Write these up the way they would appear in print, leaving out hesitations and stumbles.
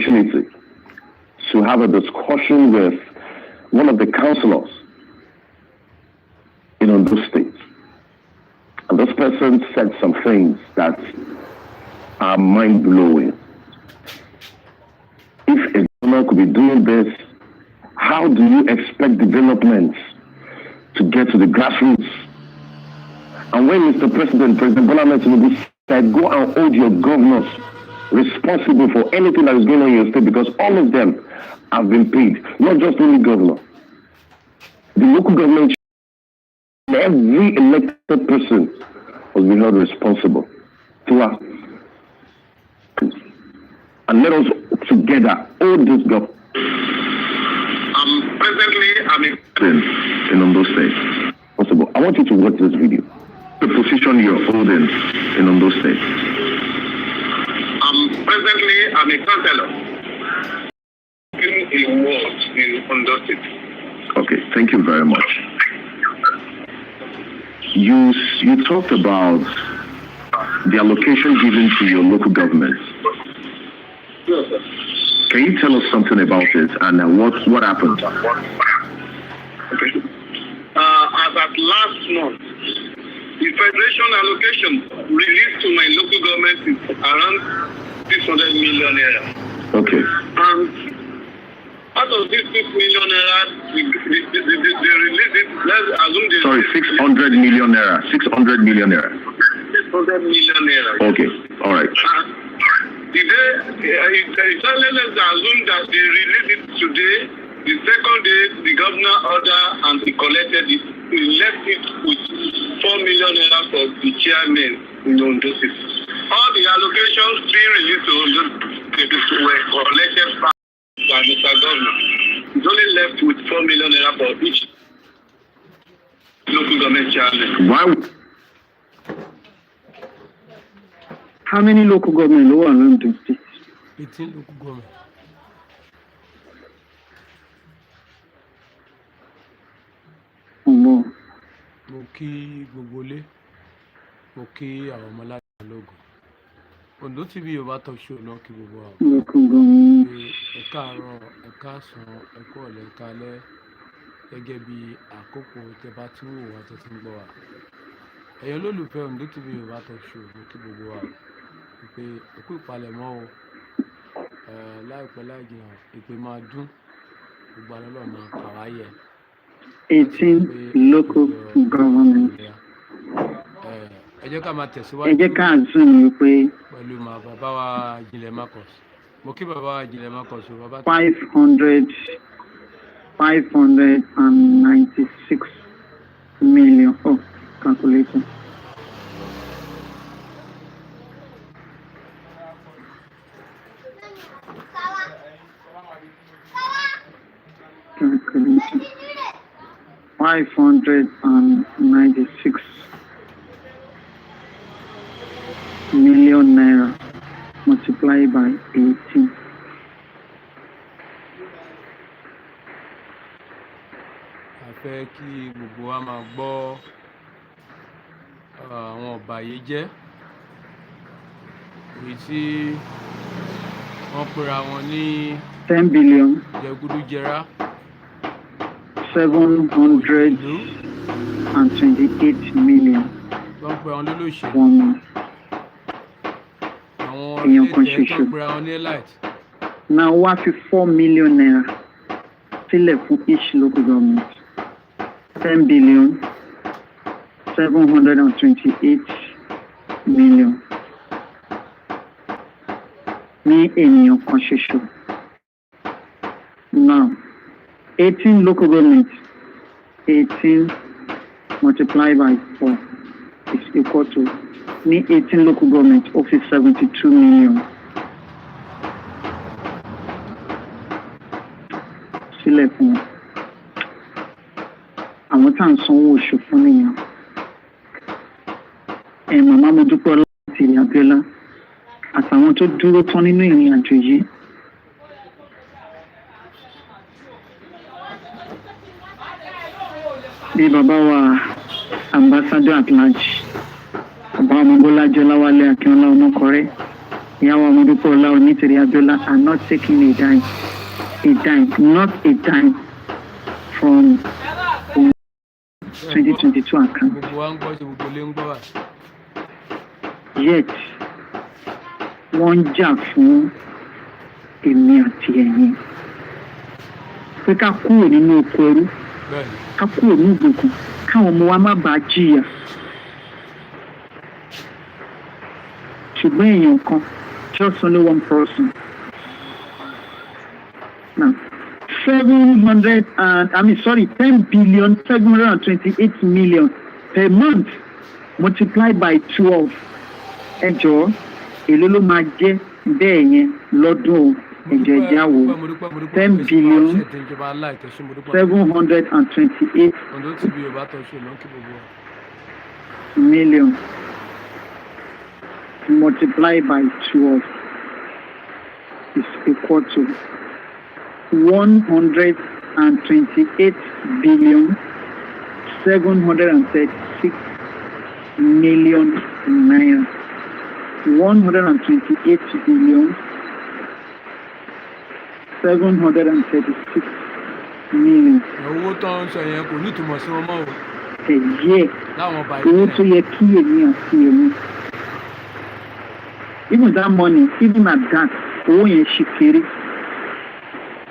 opportunity to have a discussion with one of the councillors in Ondo State. And this person said some things that are mind-blowing. If a governor could be doing this, how do you expect development to get to the grassroots? And when President Bola Ahmed Tinubu said, go and hold your governors responsible for anything that is going on in your state, because all of them have been paid, not just only governor. The local government, every elected person was being held responsible to us. And let us together hold this government. Presently, I'm in Ondo State. Possible. I want you to watch this video. The position you're holding in Ondo State. Presently, I'm a councillor in a ward in Ondo State. Okay, thank you very much. You talked about the allocation given to your local governments. Yes, sir. Can you tell us something about it and what happened? Okay. As at last month, the federation allocation released to my local government is around 600 million naira. Okay. And out of this 6 million naira, they released it. Let's assume they. Sorry, 600 million naira. 600 million naira. 600 million naira. Okay. All right. Let's assume that they released it today. The second day, the governor ordered and he collected it. He left it with 4 million naira for the chairman in Ondo State. All the allocations being released to Ondo State were collected by Mr. Governor. He's only left with 4 million naira for each local government chairman. Why? How many local government are around the state? 18 local government. Mo kí gbogbo ilé, mo kí àwọn ọmọ láti lógo. Ondo TV Yorùbá talk show náà kí gbogbo àwọn. local government. Ẹ káàárọ̀, ẹ káàsán, ẹ kú ọ̀lẹ́, ẹ káalẹ́ gẹ́gẹ́ bí àkókò tẹ́ bá tí wò wá tẹ́ tí ń gbọ́ wa. Ẹ̀yin olólùfẹ́ Ondo TV Yorùbá talk show mo kí gbogbo wa pé òkú ìpalẹ̀mọ́ o. Láìpẹ́ láì jìnnà ìpè máa dún, gbogbo àlọ́ máa kà wáyé. 18 local government. Ẹ jẹ́ ká máa tẹ̀síwájú. Ẹ jẹ́ ká zoom pé Pẹ̀lú bàbá wa Ìjìnlẹ̀ Marcus. Mo kí bàbá wa Ìjìnlẹ̀ Marcus o bàbá. 596 million. Oh, calculator. Calculator. 596 million naira multiplied by 18. A fẹ́ kí gbogbo wa máa gbọ́ àwọn ọ̀bàyéjẹ́ èyí tí wọ́n pera wọn ní 10 billion. jẹgúdújẹrá. 728 million. Wọ́n pera wọn lólóṣèlú. One month. Àwọn Èèyàn kan ilé-iṣẹ́ tó ṣoṣo. pera wọn ní elite. Now, what if 4 million naira still for each local government? 10 billion, 728 million. Ní ènìyàn kan ṣoṣo. Now, 18 local governments, 18 multiplied by 4 is equal to, ní 18 local governments, office 72 million. Sílẹ̀ fún àwọn tá à ń sanwó oṣù fún nìyẹn. Màmá mo dúpẹ́ láti ìrìn Abíọ́lá àtàwọn tó dúró tán nínú ìrìn àjò yìí. Bí bàbá wa ambassador at large, bàbá ọmọ Bọ́lá Jọláwálé Akínọlá Ọmọkọrẹ́, Yawa Modukola Onitiri Abdullah are not taking a dime, not a dime from 2022 account. Yet, wọ́n jà fún èmi àti ẹ̀yin. Pé ká kúrò nínú oko ẹrú, ká kúrò ní ìgbèkùn, káwọn ọmọ wa má bàa jìyà. Ṣùgbọ́n èèyàn kan, just only one person. Now, 10 billion 728 million per month multiplied by 12. Ẹ jọ̀ọ́, èló ló máa jẹ́ bẹ́ẹ̀ yẹn lọ́dún ẹ̀jẹ̀ ìjáwó 10 billion 728 million multiplied by 12 is equal to 128 billion 736 million naira. 128 billion 736 million. Owó tó ń sọ yẹn kò ní ìtumọ̀ sí wọn mọ́ o. Ẹ̀yẹ́ owó tó yẹ kí èmi àti èmi. Even that money, even at that, owó yẹn ṣì kéré.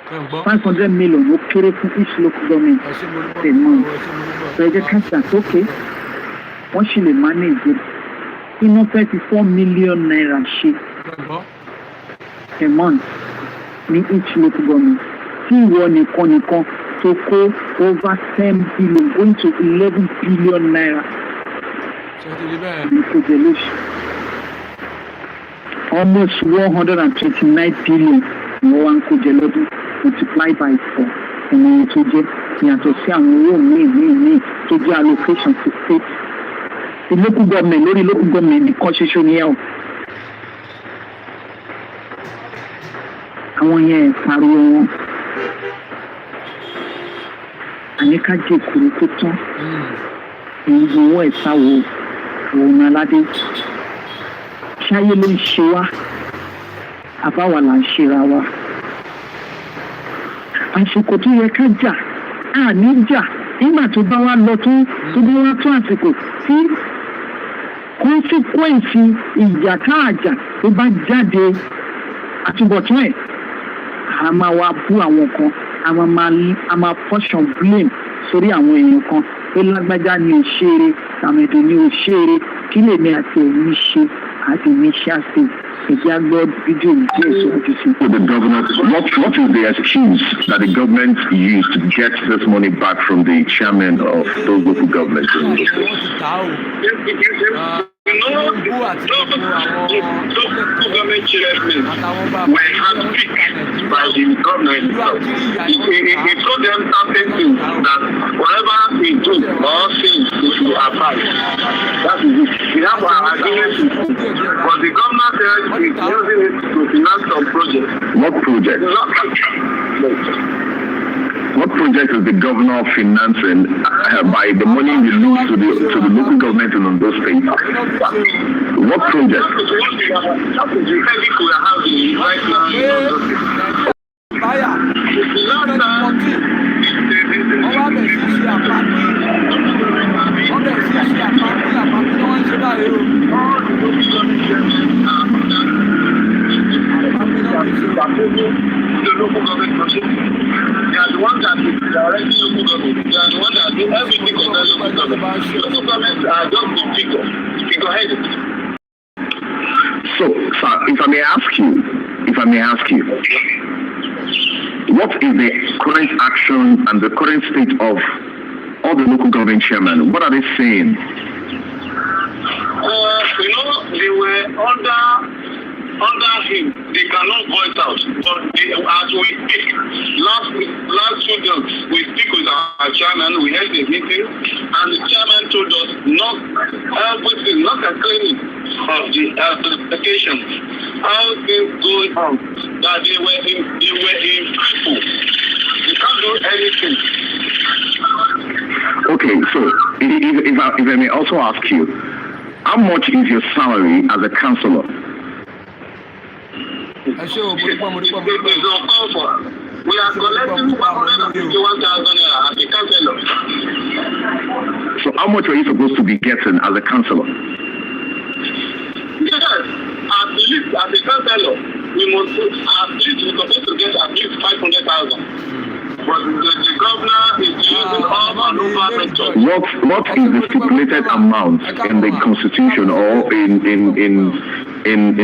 500 million ó kéré fún each local government per month. So ẹ jẹ́ ká ṣàtòkè, wọ́n ṣì lè manage it. Iná 34 million naira ṣe per month ní each local government. Tí ìwọ nìkan tó kó over 10 billion going to 11 billion naira ní cogelution. Almost 129 billion ní wọ́n wá ń kójẹ lọ́dún multiplied by 4. Ẹ̀mọ̀ tó jẹ́ yàtọ̀ sí àwọn owó míì tó jẹ́ allocation to state. The local government lórí local government nìkan ṣoṣo ni ẹ o. Àwọn yẹn pariwo wọn. Àníká jẹ́ ìkòrò tó tán. Èyí owó ẹ̀sà wo òun aládé. Ṣáyé ló ń ṣe wá. Àbáwá là ń ṣera wa. Àsìkò tó yẹ ká jà, àní jà. Nígbà tó bá wá lọ tó bá wá tó àsìkò tí consequence ìjà káàjà tó bá jáde àtúbọ̀tán ẹ̀, a máa wá bú àwọn kan, a máa portion blame sórí àwọn èèyàn kan pé lágbájá ni ò ṣeré, tàmẹ̀dò ni ò ṣeré, kí lèmi àti èmi ṣe àti èmi ṣáṣe. The governor, what is the excuse that the government used to get this money back from the chairman of those local governments? Government chairmen were handpicked by the government. He told them something that whatever we do or things we should abide. That is it. We have our agreement, but the government said he's using it to finance some projects. What project? What project is the governor financing by the money we lose to the local government in those states? What project? That is the headache we are having right now in those states. The local government project. They are the ones that is directing local government. They are the ones that do everything on the local government. Local governments are just the figureheaded. So, sir, if I may ask you, what is the current action and the current state of all the local government chairmen? What are they saying? They were under him, they cannot voice out. But as we speak, last 2 days, we speak with our chairman, we held a meeting, and the chairman told us not everything, not a cleaning of the application, how things going on, that they were in people. They can't do anything. Okay, so if I may also ask you, how much is your salary as a councillor? We are collecting 151,000 naira as a councillor. So how much are you supposed to be getting as a councillor? Yes, at least as a councillor, we're supposed to get at least 500,000. But the governor is using all maneuver methods. What is the stipulated amount in the constitution or in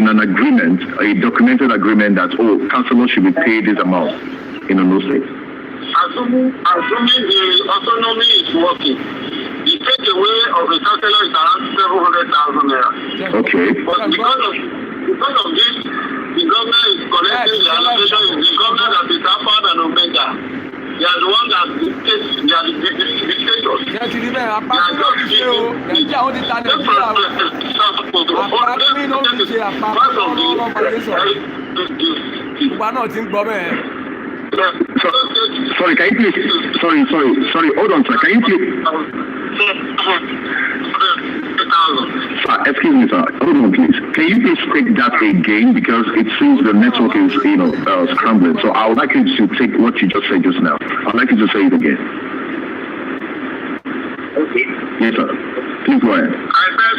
an agreement, a documented agreement that councillors should be paid this amount in Ondo State? Assuming the autonomy is working, the takeaway of the councillor is around 700,000 naira. Okay. But because of this, the governor is collecting the allocation. Is the governor that is Alpha and Omega. They are the one that dictates. They are the dictators. They are Sorry, can you please? Sorry. Hold on, sir. Can you please? Excuse me, sir. Hold on, please. Can you please take that again, because it seems the network is, scrambling. So I would like you to take what you just said just now. I'd like you to say it again. Okay. Yes, sir. Please go ahead. I said,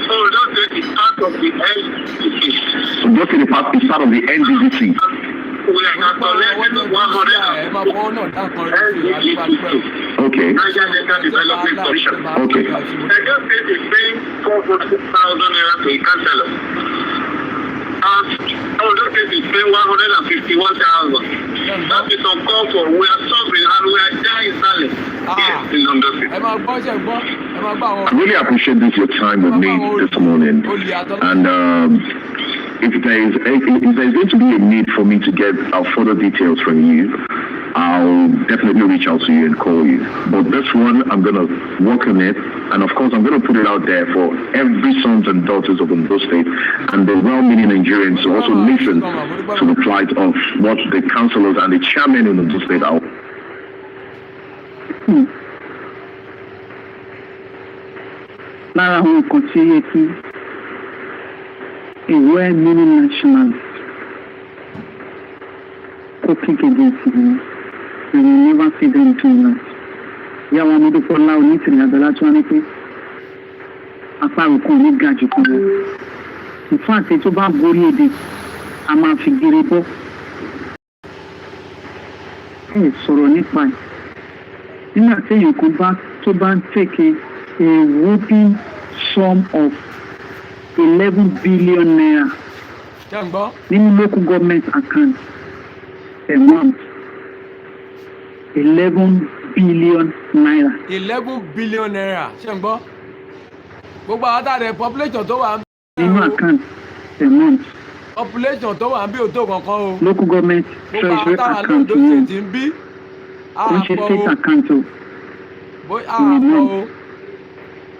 don't take it part of the NDDC. So just in the part, it's part of the NDDC. We are collecting 100. Okay. Okay. Lagos State is paying 446,000 naira to a councillor. And Ondo State is paying 151,000. That is uncalled for. We are suffering and we are dying silent. Yes, in Ondo State. I really appreciate your time with me this morning. And if there's going to be a need for me to get further details from you, I'll definitely reach out to you and call you. But this one, I'm going to work on it. And of course, I'm going to put it out there for every sons and daughters of Ondo State and the well-meaning Nigerians to also listen to the plight of what the councillors and the chairman in Ondo State are. Lára àwọn nǹkan tí yẹ kí a well-meaning nationalist cooking against him, we will never see them doing that. Ìyàwó Amódúpọ̀lá onítìrìn àgbàlá tí wọ́n ní pé apárò kan ní gàjù kan lọ. Ìfún àti tó bá borí èdè, a máa fi gèrè bọ́. Ẹ sọ̀rọ̀ nípa ẹ̀. Nígbà tí èèyàn kan tó bá ń tèké a whooping sum of 11 billion naira nínú local government account a month. 11 billion naira. 11 billion naira ṣe ń gbọ́ gbogbo àwọn àtàrẹ population tó wà ń bí. nínú account a month. population tó wà ń bí ò tó kankan o. local government treasury account wọn wọ́n ṣe state account o.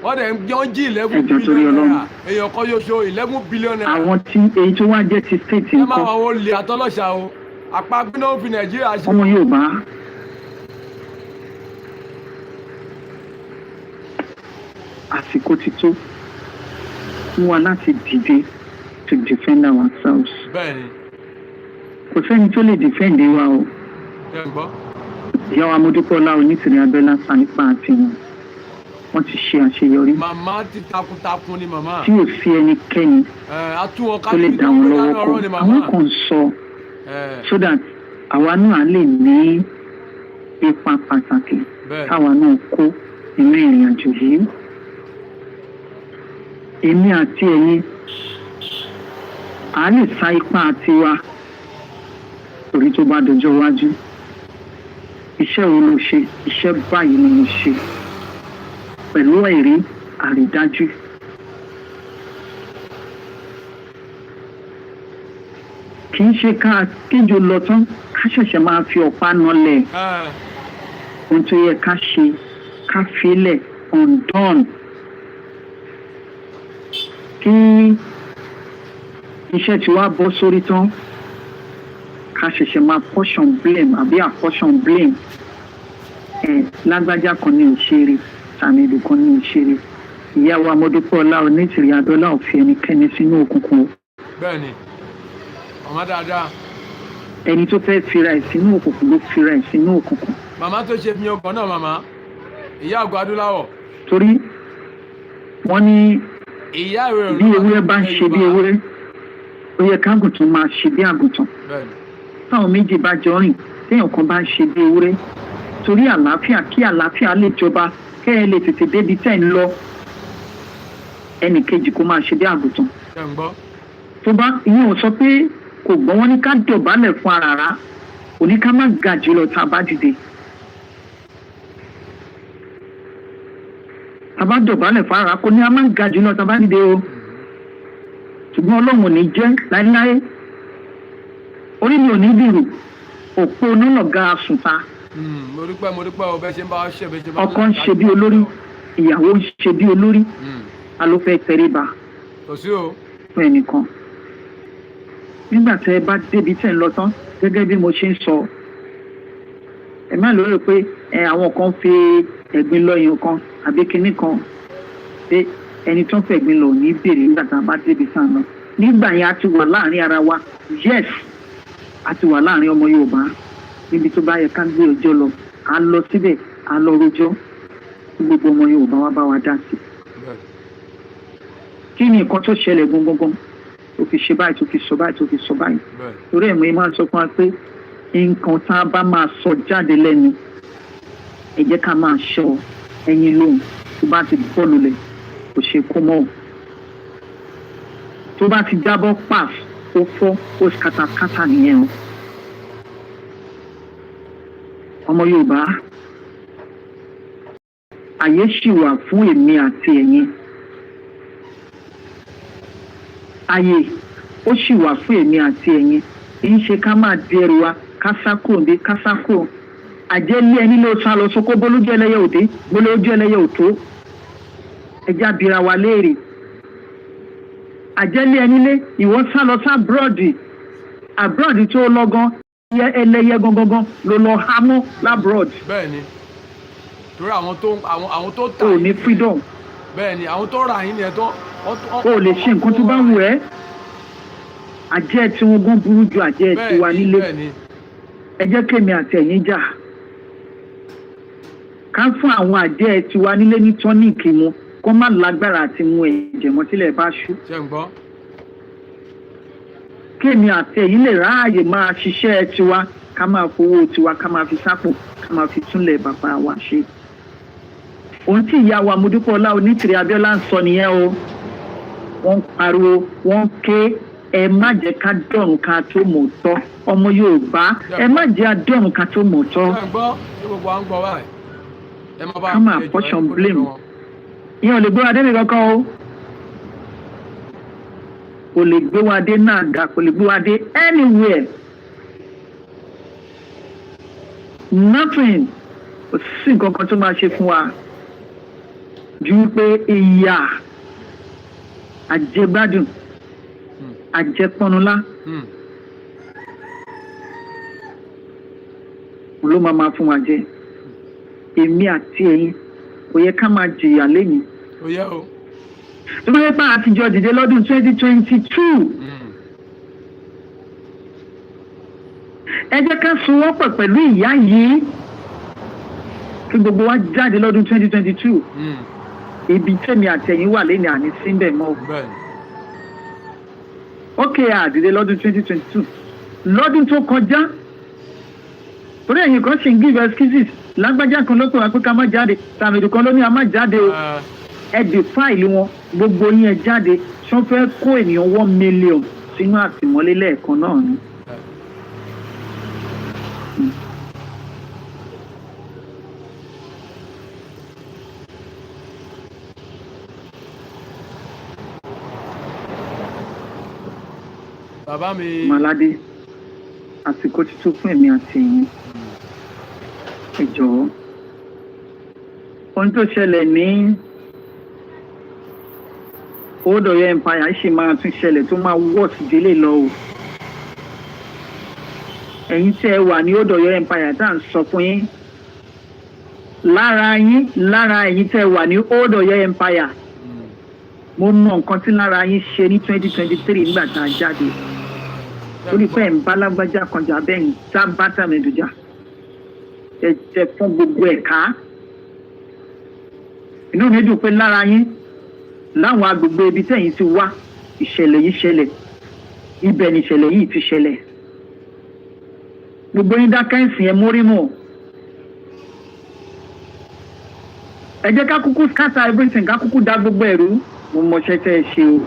wọ́n dẹ̀ ń jí 11 billion naira èèyàn kan yóò 11 billion naira. àwọn tí èyí tó wá jẹ́ ti state nǹkan. ẹ máa wọ olè àtọlọ́ṣà o àpagbé náà fi nàìjíríà ṣe. ọmọ Yorùbá àsìkò ti tó fún wa láti dìde to defend ourselves. bẹ́ẹ̀ni. kò sẹ́ni tó lè defend wa o. ẹ gbọ́. ìyàwó Amódúpọ̀lá onítìrìn abẹ́lá sanipa àti wọn wọ́n ti ṣe àṣeyọrí. màmá ti takuntakun ni màmá. tí ò sí ẹnikẹ́ni tó lè dá wọn lọ́wọ́ kọ́ àwọn kan sọ so that àwa náà lè ní ipa pàtàkì táwa náà kó nínú ìrìn àjò yìí. èmi àti ẹ̀yin à lè sa ipá tiwa torí tó bá dọjọ́ iwájú iṣẹ́ wo ló ṣe iṣẹ́ báyìí ni mo ṣe pẹ̀lú ẹ̀rí àrídájú. kì í ṣe ká kéjò lọ tán ká ṣẹ̀ṣẹ̀ máa fi ọ̀pá nọlẹ̀ ohun tó yẹ ká ṣe ká filẹ̀ undone kí iṣẹ́ tí wàá bọ́ sórí tán ká ṣẹ̀ṣẹ̀ máa portion blame àbí apportion blame lágbájá kan ní òṣèré tàbí ìdùkan ní òṣèré ìyàwó Amódúpọ̀lá onítìrìn àdọ́là ò fi ẹnikẹ́ni sínú òkùnkùn. bẹ́ẹ̀ni Màmá dáadáa. Ẹni tó fẹ́ fira ẹ̀ sínú òkùnkùn ló fira ẹ̀ sínú òkùnkùn. Màmá tó ṣe fi ọkàn náà màmá. Ìyá àgọ́ adúláwọ̀. Torí wọ́n ní Ìyá ìwé bí ewúrẹ́ bá ń ṣe bí ewúrẹ́, ó yẹ kágùntàn máa ṣe bí àgùntàn. Bẹ́ẹ̀ni. Táwọn méjì bá jọ rìn, téèyàn kan bá ń ṣe bí ewúrẹ́, torí àlàáfíà kí àlàáfíà lè jọba, kẹ́ ẹ lè tètè débi tẹ́ ń lọ. Ẹnì kejì kó máa ṣe bí àgùntàn. Ṣé ń gbọ́? Tó bá ìyẹn ò sọ pé kò gbọ́ wọn ní ká dọ̀bálẹ̀ fún aràrá, òní ká má ga jù lọ tá a bá dìde. Tá a bá dọ̀bálẹ̀ fún aràrá kò ní a má ga jù lọ tá a bá dìde o. Ṣùgbọ́n Ọlọ́run ò ní jẹ́ láéláé. Orí mi ò ní bìrù, òpó onínàga àsùnta. Mo dúpẹ́ o bẹ́ẹ̀ ṣe ń bá wa ṣe bẹ́ẹ̀ ṣe bá. Ọkọ ń ṣe bí olórí, ìyàwó ń ṣe bí olórí. A ló fẹ́ tẹríba. Kò sí o. Fún ẹnìkan. Nígbà tẹ́ ẹ bá débi tẹ́ ń lọ tán, gẹ́gẹ́ bí mo ṣe ń sọ, ẹ má lérò pé àwọn kan fi ẹ̀gbin lọ èèyàn kan àbí kinní kan, pé ẹni tó ń fẹ́ ẹ̀gbin lọ ò ní bèrè nígbà tá a bá débi tá a lọ. Nígbà yẹn a ti wà láàrin ara wa, yes, a ti wà láàrin ọmọ Yorùbá. Níbi tó bá yẹ ká gbé ọjọ́ lọ, a lọ síbẹ̀, a lọ rojọ́, gbogbo ọmọ Yorùbá wa bá wa dá sí. Kí ni nǹkan tó ṣẹlẹ̀ gangan? Tó fi ṣe báyìí, tó fi sọ báyìí, tó fi sọ báyìí. Torí ẹ̀ mo máa ń sọ fún wa pé nǹkan tá a bá máa sọ jáde lẹ́nu, ẹ jẹ́ ká máa ṣọ́ ẹyin lóhùn. Tó bá ti bọ́ lulẹ̀, kò ṣe kó mọ́. Tó bá ti jábọ́ pàf, ó fọ́, ó kàtàkàtà nìyẹn o. Ọmọ Yorùbá, àyè ṣì wà fún èmi àti ẹ̀yin. Àyè ó ṣì wà fún èmi àti ẹ̀yin. Kì í ṣe ká máa di ẹrù wa, kásákò òde, kásákò. Àjẹlé ẹni ló sá lọ sóko bólójú ẹlẹ́yẹ òde, bólójú ẹlẹ́yẹ òtó. Ẹjẹ́ abira wa léèrè. Àjẹlé ẹni lé ìwọ sá lọ sá búrọ́dì. Àbúrọ́dì tó lọ́gán, ẹlẹ́yẹ gangan ló lọ hámọ́ lábúrọ́dì. Bẹ́ẹ̀ni. Torí àwọn tó tà. O ní freedom. Bẹ́ẹ̀ni, àwọn tó rà yín ni ẹ̀ tó. O lè ṣe nǹkan tó bá wù ẹ́. Àjẹ́ tí wọ́n gún burú ju àjẹ́ tí wà nílé. Ẹ jẹ́ kémi àti ẹ̀yin jà. Ká fún àwọn àjẹ́ tí wà nílé ní tọ́níìkì mu kó má lágbára àti mu ẹ̀jẹ̀ mọ́ tílẹ̀ bá ṣú. Ṣé ń gbọ́? Kémi àti ẹ̀yin lè ráàyè máa ṣiṣẹ́ tiwa, ká máa fowó tiwa, ká máa fi sápò, ká máa fi túnlẹ̀ bàbá wa ṣe. Ohun tí ìyá wa Modúpẹ́ọlá Onítìrí Abíọ́lá ń sọ nìyẹn o. Wọ́n ń pariwo, wọ́n ń ké, ẹ má jẹ́ ká dọ̀rùn ká tó mọ̀ tọ́. Ọmọ Yorùbá, ẹ má jẹ́ àdọ̀rùn ká tó mọ̀ tọ́. Ṣé ń gbọ́? Ṣé gbogbo à ń gbọ́ báyìí? Ẹ má bá ká máa portion blame. Ìyẹn ò lè gbé wa dé nìkan kan o. Kò lè gbé wa dé Nàgà, kò lè gbé wa dé anywhere. Nothing. Kò sí nǹkan kan tó máa ṣe fún wa. Ju pé ìyà àjẹgbádùn àjẹpọnulá ló máa fún wa jẹ. Èmi àti ẹ̀yin kò yẹ ká máa jìyà lẹ́yìn. Ó yẹ o. Tó bá yẹ pé àtijọ́ dìde lọ́dún 2022. Ẹ jẹ́ ká sowọ́pọ̀ pẹ̀lú ìyá yìí kí gbogbo wa jáde lọ́dún 2022. Ibi tẹ́mi àti ẹ̀yin wà lẹ́ni àní síbẹ̀ mọ́. Ókè àdìde lọ́dún 2022. Lọ́dún tó kọjá, torí ẹ̀yin kan ṣe ń give excuses. Lágbájá kan ló pè wá pé ká má jáde, tàmídù kan ló ní a má jáde o. Ẹ dì fáìlì wọn, gbogbo yín ẹ jáde. Ṣé wọ́n fẹ́ kó ènìyàn 1 million sínú àtìmọ́lé lẹ́ẹ̀kan náà ni? Bàbá mi. Màládé, àsìkò ti tó fún èmi àti ẹ̀yin. Ẹ jọ̀ọ́. Ohun tó ṣẹlẹ̀ ní Old Ọ̀yọ́ Empire ṣì máa tún ṣẹlẹ̀ tó máa wọ́ọ̀sì délé lọ o. Ẹ̀yin tí ẹ wà ní Old Ọ̀yọ́ Empire tá à ń sọ fún yín. Lára ẹ̀yin tí ẹ wà ní Old Ọ̀yọ́ Empire. Mo mọ nǹkan tí lára yín ṣe ní 2023 nígbà tá a jáde. ó ní pé ẹ̀ ń bá lágbájá kan jà bẹ́ẹ̀ ń já bátà mi dùjà ẹ fún gbogbo ẹ̀ ká inú mi dùn pé lára yín láwọn agbègbè ibi tẹ̀yìn ti wá ìṣẹ̀lẹ̀ yìí ṣẹlẹ̀ ibẹ̀ ni ìṣẹ̀lẹ̀ yìí ti ṣẹlẹ̀ gbogbo yín dákẹ́ ìsìn ẹ mórí mọ̀ ẹ jẹ́ ká kúkú scatter everything ká kúkú dá gbogbo ẹ̀rú mo mọṣẹ́ tẹ́ ẹ ṣe o.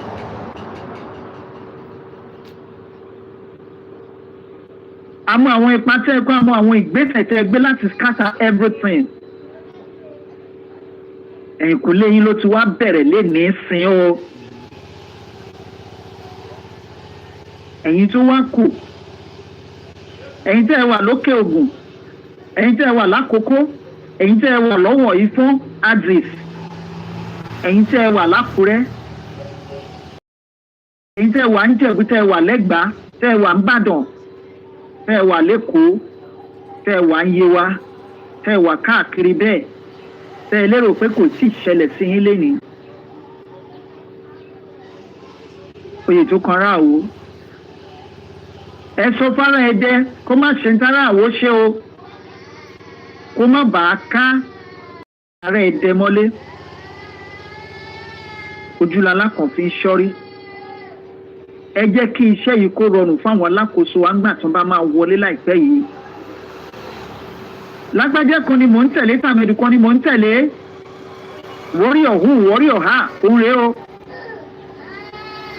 àmọ́ àwọn ipa tẹ́ ẹ kọ́ àmọ́ àwọn ìgbésẹ̀ tẹ́ ẹ gbé láti scatter everything ẹ̀yìn kò léyìn ló ti wá bẹ̀rẹ̀ lénìí sin o ẹ̀yin tó wá kù ẹ̀yin tẹ́ ẹ wà lókè ògùn ẹ̀yin tẹ́ ẹ wà lákòókò ẹ̀yin tẹ́ ẹ wà lọ́wọ́ ifọ̀n adris ẹ̀yin tẹ́ ẹ wà lákùrẹ́ ẹ̀yin tẹ́ ẹ wà ń jẹ̀bú tẹ́ ẹ wà lẹ́gbàá tẹ́ ẹ wà ń bàdàn tẹ́ ẹ wà lẹ́kọ̀ọ́ tẹ́ ẹ wà ń yewa tẹ́ ẹ wà káàkiri bẹ́ẹ̀ tẹ́ ẹ lérò pé kò tí ì ṣẹlẹ̀ sí yín lénìí oyè tó kan ráàwó ẹ sọ fara ẹdẹ kó má ṣe ń tara àwọ ṣe o kó má bàa ká ara ẹdẹ mọ́lé ojúlala kan fi ń ṣọ́rí ẹ jẹ́ kí iṣẹ́ yìí kó rọrùn fáwọn alákòóso àgbà tó bá máa wọlé láìpẹ́ yìí lágbájá kan ni mò ń tẹ̀lé tàmẹ̀dù kan ni mò ń tẹ̀lé wọ́ríọ̀ hù wọ́ríọ̀ ha òun rèé o.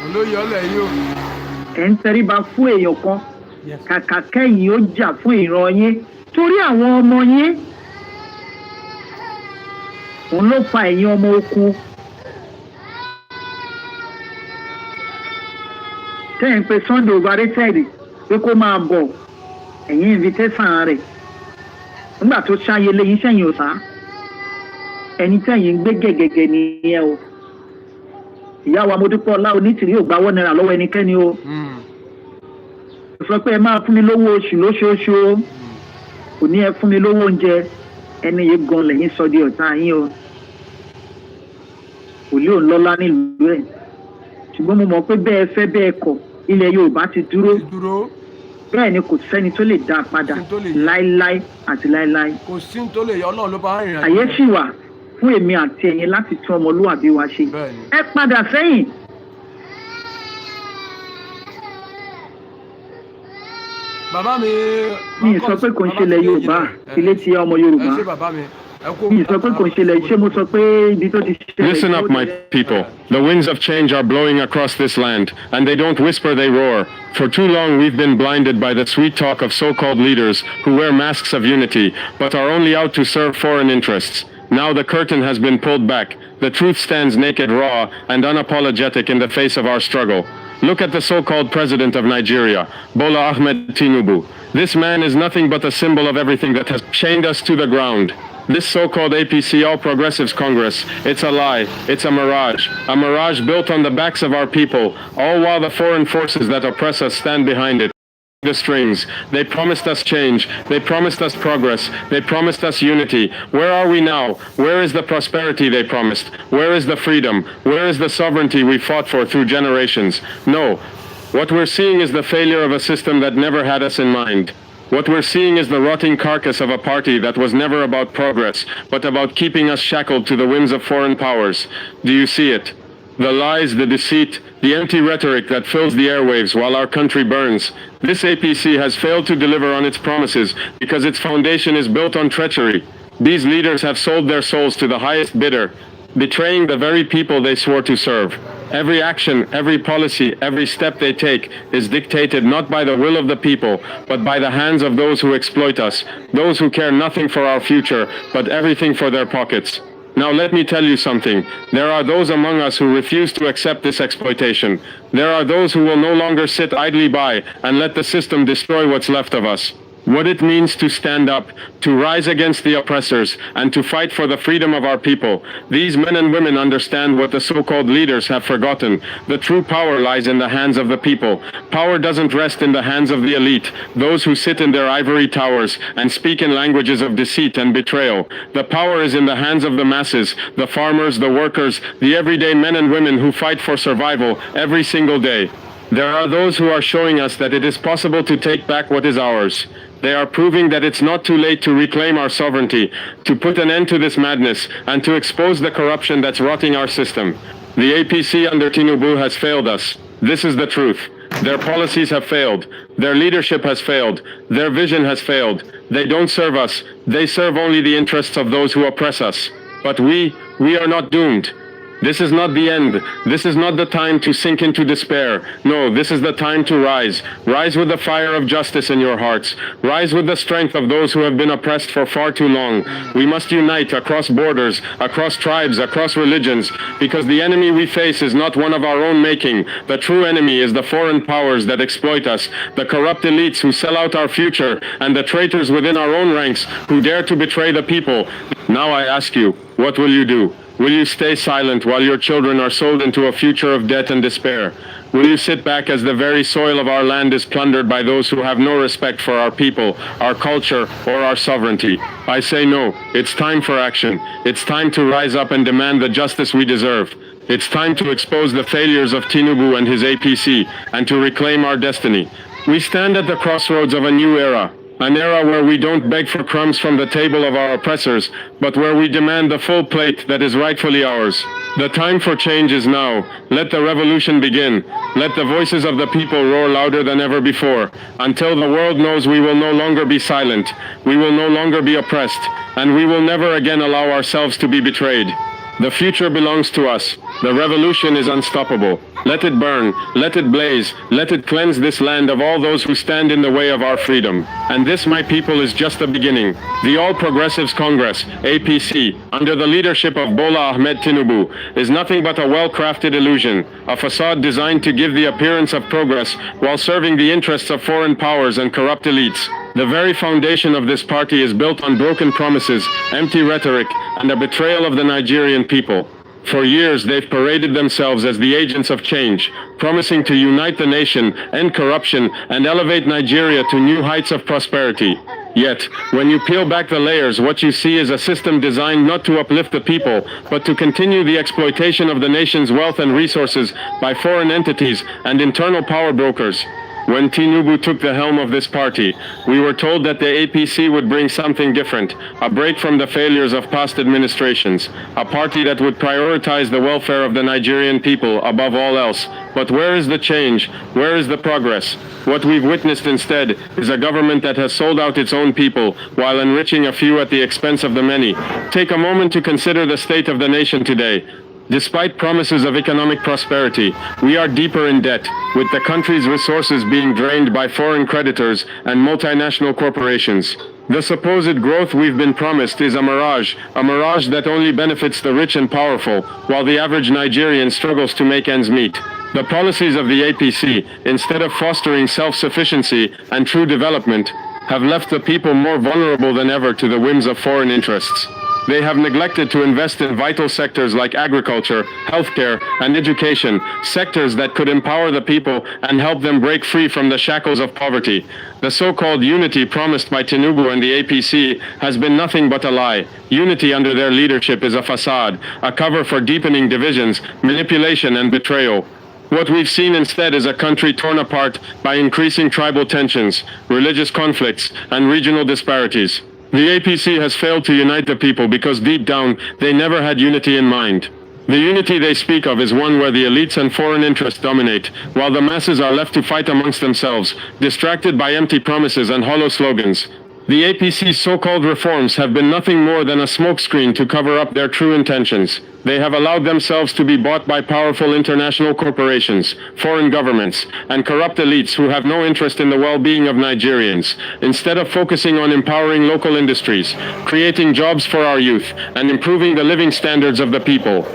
olóyè ọlẹ yìí o. ẹ̀ ń tẹríba fún èèyàn kan kàkà kẹ́yìn ó jà fún ìran yín torí àwọn ọmọ yín òun ló fa ẹ̀yìn ọmọ okun tẹ́yìn pé Sunday overrated pé kó máa bọ̀ ẹ̀yìn invitation rẹ̀ nígbà tó ṣáyé lẹ́yìn sẹ́yìn ọ̀sá ẹni tẹ́yìn ń gbé gẹ̀gẹ̀gẹ̀ nìyẹn o ìyá wa Modúpẹ́ Ọlá Onítìrí ò gbà $1 lọ́wọ́ ẹnikẹ́ni o sọ pé ẹ máa fún mi lówó oṣù lóṣooṣù o kò ní ẹ fún mi lówó oúnjẹ ẹni yìí gan lẹ́yìn sọ di ọ̀tá yín o kò lè òun lọ́lá nílùú ẹ̀ ṣùgbọ́n mo mọ̀ pé bẹ́ẹ̀ fẹ́ bẹ́ẹ̀ kọ̀ ilẹ̀ Yorùbá ti dúró bẹ́ẹ̀ ni kò sẹ́ni tó lè dá a padà láíláí àti láíláí. kò sí tó lè yọ Ọlọ́run ló bá rìn àjò. àyè sì wà fún èmi àti ẹ̀yin láti tún ọmọlúwàbí wa ṣe. ẹ padà sẹ́yìn. bàbá mi. mi sọ pé kò ń ṣẹlẹ̀ Yorùbá ilé tí ọmọ Yorùbá. ẹ ṣe bàbá mi. Listen up, my people. The winds of change are blowing across this land, and they don't whisper, they roar. For too long we've been blinded by the sweet talk of so-called leaders who wear masks of unity, but are only out to serve foreign interests. Now the curtain has been pulled back. The truth stands naked, raw, and unapologetic in the face of our struggle. Look at the so-called president of Nigeria, Bola Ahmed Tinubu. This man is nothing but a symbol of everything that has chained us to the ground. This so-called APC All Progressives Congress, it's a lie, it's a mirage built on the backs of our people, all while the foreign forces that oppress us stand behind it. The strings. They promised us change, they promised us progress, they promised us unity. Where are we now? Where is the prosperity they promised? Where is the freedom? Where is the sovereignty we fought for through generations? No. What we're seeing is the failure of a system that never had us in mind. What we're seeing is the rotting carcass of a party that was never about progress, but about keeping us shackled to the whims of foreign powers. Do you see it? The lies, the deceit, the empty rhetoric that fills the airwaves while our country burns. This APC has failed to deliver on its promises because its foundation is built on treachery. These leaders have sold their souls to the highest bidder, betraying the very people they swore to serve. Every action, every policy, every step they take is dictated not by the will of the people, but by the hands of those who exploit us, those who care nothing for our future, but everything for their pockets. Now let me tell you something. There are those among us who refuse to accept this exploitation. There are those who will no longer sit idly by and let the system destroy what's left of us. What it means to stand up, to rise against the oppressors, and to fight for the freedom of our people. These men and women understand what the so-called leaders have forgotten. The true power lies in the hands of the people. Power doesn't rest in the hands of the elite, those who sit in their ivory towers and speak in languages of deceit and betrayal. The power is in the hands of the masses, the farmers, the workers, the everyday men and women who fight for survival every single day. There are those who are showing us that it is possible to take back what is ours. They are proving that it's not too late to reclaim our sovereignty, to put an end to this madness, and to expose the corruption that's rotting our system. The APC under Tinubu has failed us. This is the truth. Their policies have failed. Their leadership has failed. Their vision has failed. They don't serve us. They serve only the interests of those who oppress us. But we are not doomed. This is not the end. This is not the time to sink into despair. No, this is the time to rise. Rise with the fire of justice in your hearts. Rise with the strength of those who have been oppressed for far too long. We must unite across borders, across tribes, across religions, because the enemy we face is not one of our own making. The true enemy is the foreign powers that exploit us, the corrupt elites who sell out our future, and the traitors within our own ranks who dare to betray the people. Now I ask you, what will you do? Will you stay silent while your children are sold into a future of debt and despair? Will you sit back as the very soil of our land is plundered by those who have no respect for our people, our culture, or our sovereignty? I say no. It's time for action. It's time to rise up and demand the justice we deserve. It's time to expose the failures of Tinubu and his APC, and to reclaim our destiny. We stand at the crossroads of a new era. An era where we don't beg for crumbs from the table of our oppressors, but where we demand the full plate that is rightfully ours. The time for change is now. Let the revolution begin. Let the voices of the people roar louder than ever before, until the world knows we will no longer be silent, we will no longer be oppressed, and we will never again allow ourselves to be betrayed. The future belongs to us. The revolution is unstoppable. Let it burn, let it blaze, let it cleanse this land of all those who stand in the way of our freedom. And this, my people, is just the beginning. The All Progressives Congress, APC, under the leadership of Bola Ahmed Tinubu, is nothing but a well-crafted illusion, a facade designed to give the appearance of progress while serving the interests of foreign powers and corrupt elites. The very foundation of this party is built on broken promises, empty rhetoric, and a betrayal of the Nigerian people. For years, they've paraded themselves as the agents of change, promising to unite the nation, end corruption, and elevate Nigeria to new heights of prosperity. Yet, when you peel back the layers, what you see is a system designed not to uplift the people, but to continue the exploitation of the nation's wealth and resources by foreign entities and internal power brokers. When Tinubu took the helm of this party, we were told that the APC would bring something different, a break from the failures of past administrations, a party that would prioritize the welfare of the Nigerian people above all else. But where is the change? Where is the progress? What we've witnessed instead is a government that has sold out its own people while enriching a few at the expense of the many. Take a moment to consider the state of the nation today. Despite promises of economic prosperity, we are deeper in debt, with the country's resources being drained by foreign creditors and multinational corporations. The supposed growth we've been promised is a mirage that only benefits the rich and powerful, while the average Nigerian struggles to make ends meet. The policies of the APC, instead of fostering self-sufficiency and true development, have left the people more vulnerable than ever to the whims of foreign interests. They have neglected to invest in vital sectors like agriculture, healthcare, and education, sectors that could empower the people and help them break free from the shackles of poverty. The so-called unity promised by Tinubu and the APC has been nothing but a lie. Unity under their leadership is a facade, a cover for deepening divisions, manipulation, and betrayal. What we've seen instead is a country torn apart by increasing tribal tensions, religious conflicts, and regional disparities. The APC has failed to unite the people because deep down, they never had unity in mind. The unity they speak of is one where the elites and foreign interests dominate, while the masses are left to fight amongst themselves, distracted by empty promises and hollow slogans. The APC's so-called reforms have been nothing more than a smokescreen to cover up their true intentions. They have allowed themselves to be bought by powerful international corporations, foreign governments, and corrupt elites who have no interest in the well-being of Nigerians. Instead of focusing on empowering local industries, creating jobs for our youth, and improving the living standards of the people,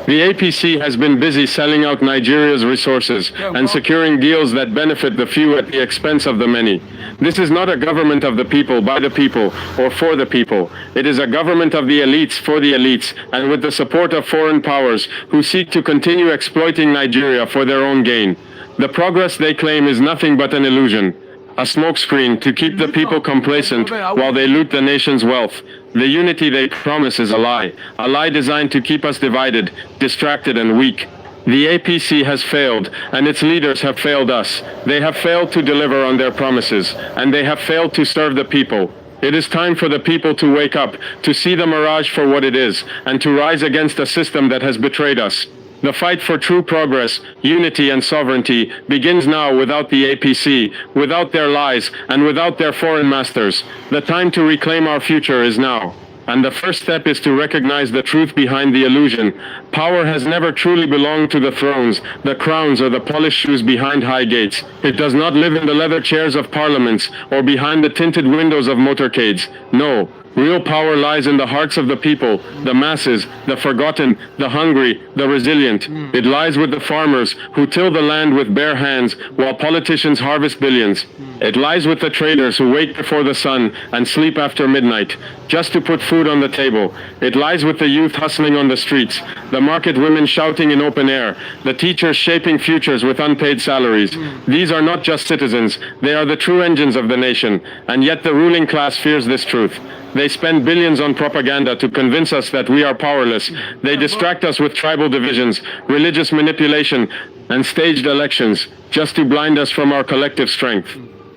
the APC has been busy selling out Nigeria's resources and securing deals that benefit the few at the expense of the many. This is not a government of the people, by the people, or for the people. It is a government of the elites, for the elites, and with the support of foreign powers who seek to continue exploiting Nigeria for their own gain. The progress they claim is nothing but an illusion, a smokescreen to keep the people complacent while they loot the nation's wealth. The unity they promise is a lie designed to keep us divided, distracted, and weak. The APC has failed, and its leaders have failed us. They have failed to deliver on their promises, and they have failed to serve the people. It is time for the people to wake up, to see the mirage for what it is, and to rise against a system that has betrayed us. The fight for true progress, unity and sovereignty begins now without the APC, without their lies, and without their foreign masters. The time to reclaim our future is now. And the first step is to recognize the truth behind the illusion. Power has never truly belonged to the thrones, the crowns, or the polished shoes behind high gates. It does not live in the leather chairs of parliaments or behind the tinted windows of motorcades. No. Real power lies in the hearts of the people, the masses, the forgotten, the hungry, the resilient. It lies with the farmers who till the land with bare hands while politicians harvest billions. It lies with the traders who wake before the sun and sleep after midnight just to put food on the table. It lies with the youth hustling on the streets, the market women shouting in open air, the teachers shaping futures with unpaid salaries. These are not just citizens, they are the true engines of the nation, and yet the ruling class fears this truth. They spend billions on propaganda to convince us that we are powerless. They distract us with tribal divisions, religious manipulation, and staged elections, just to blind us from our collective strength.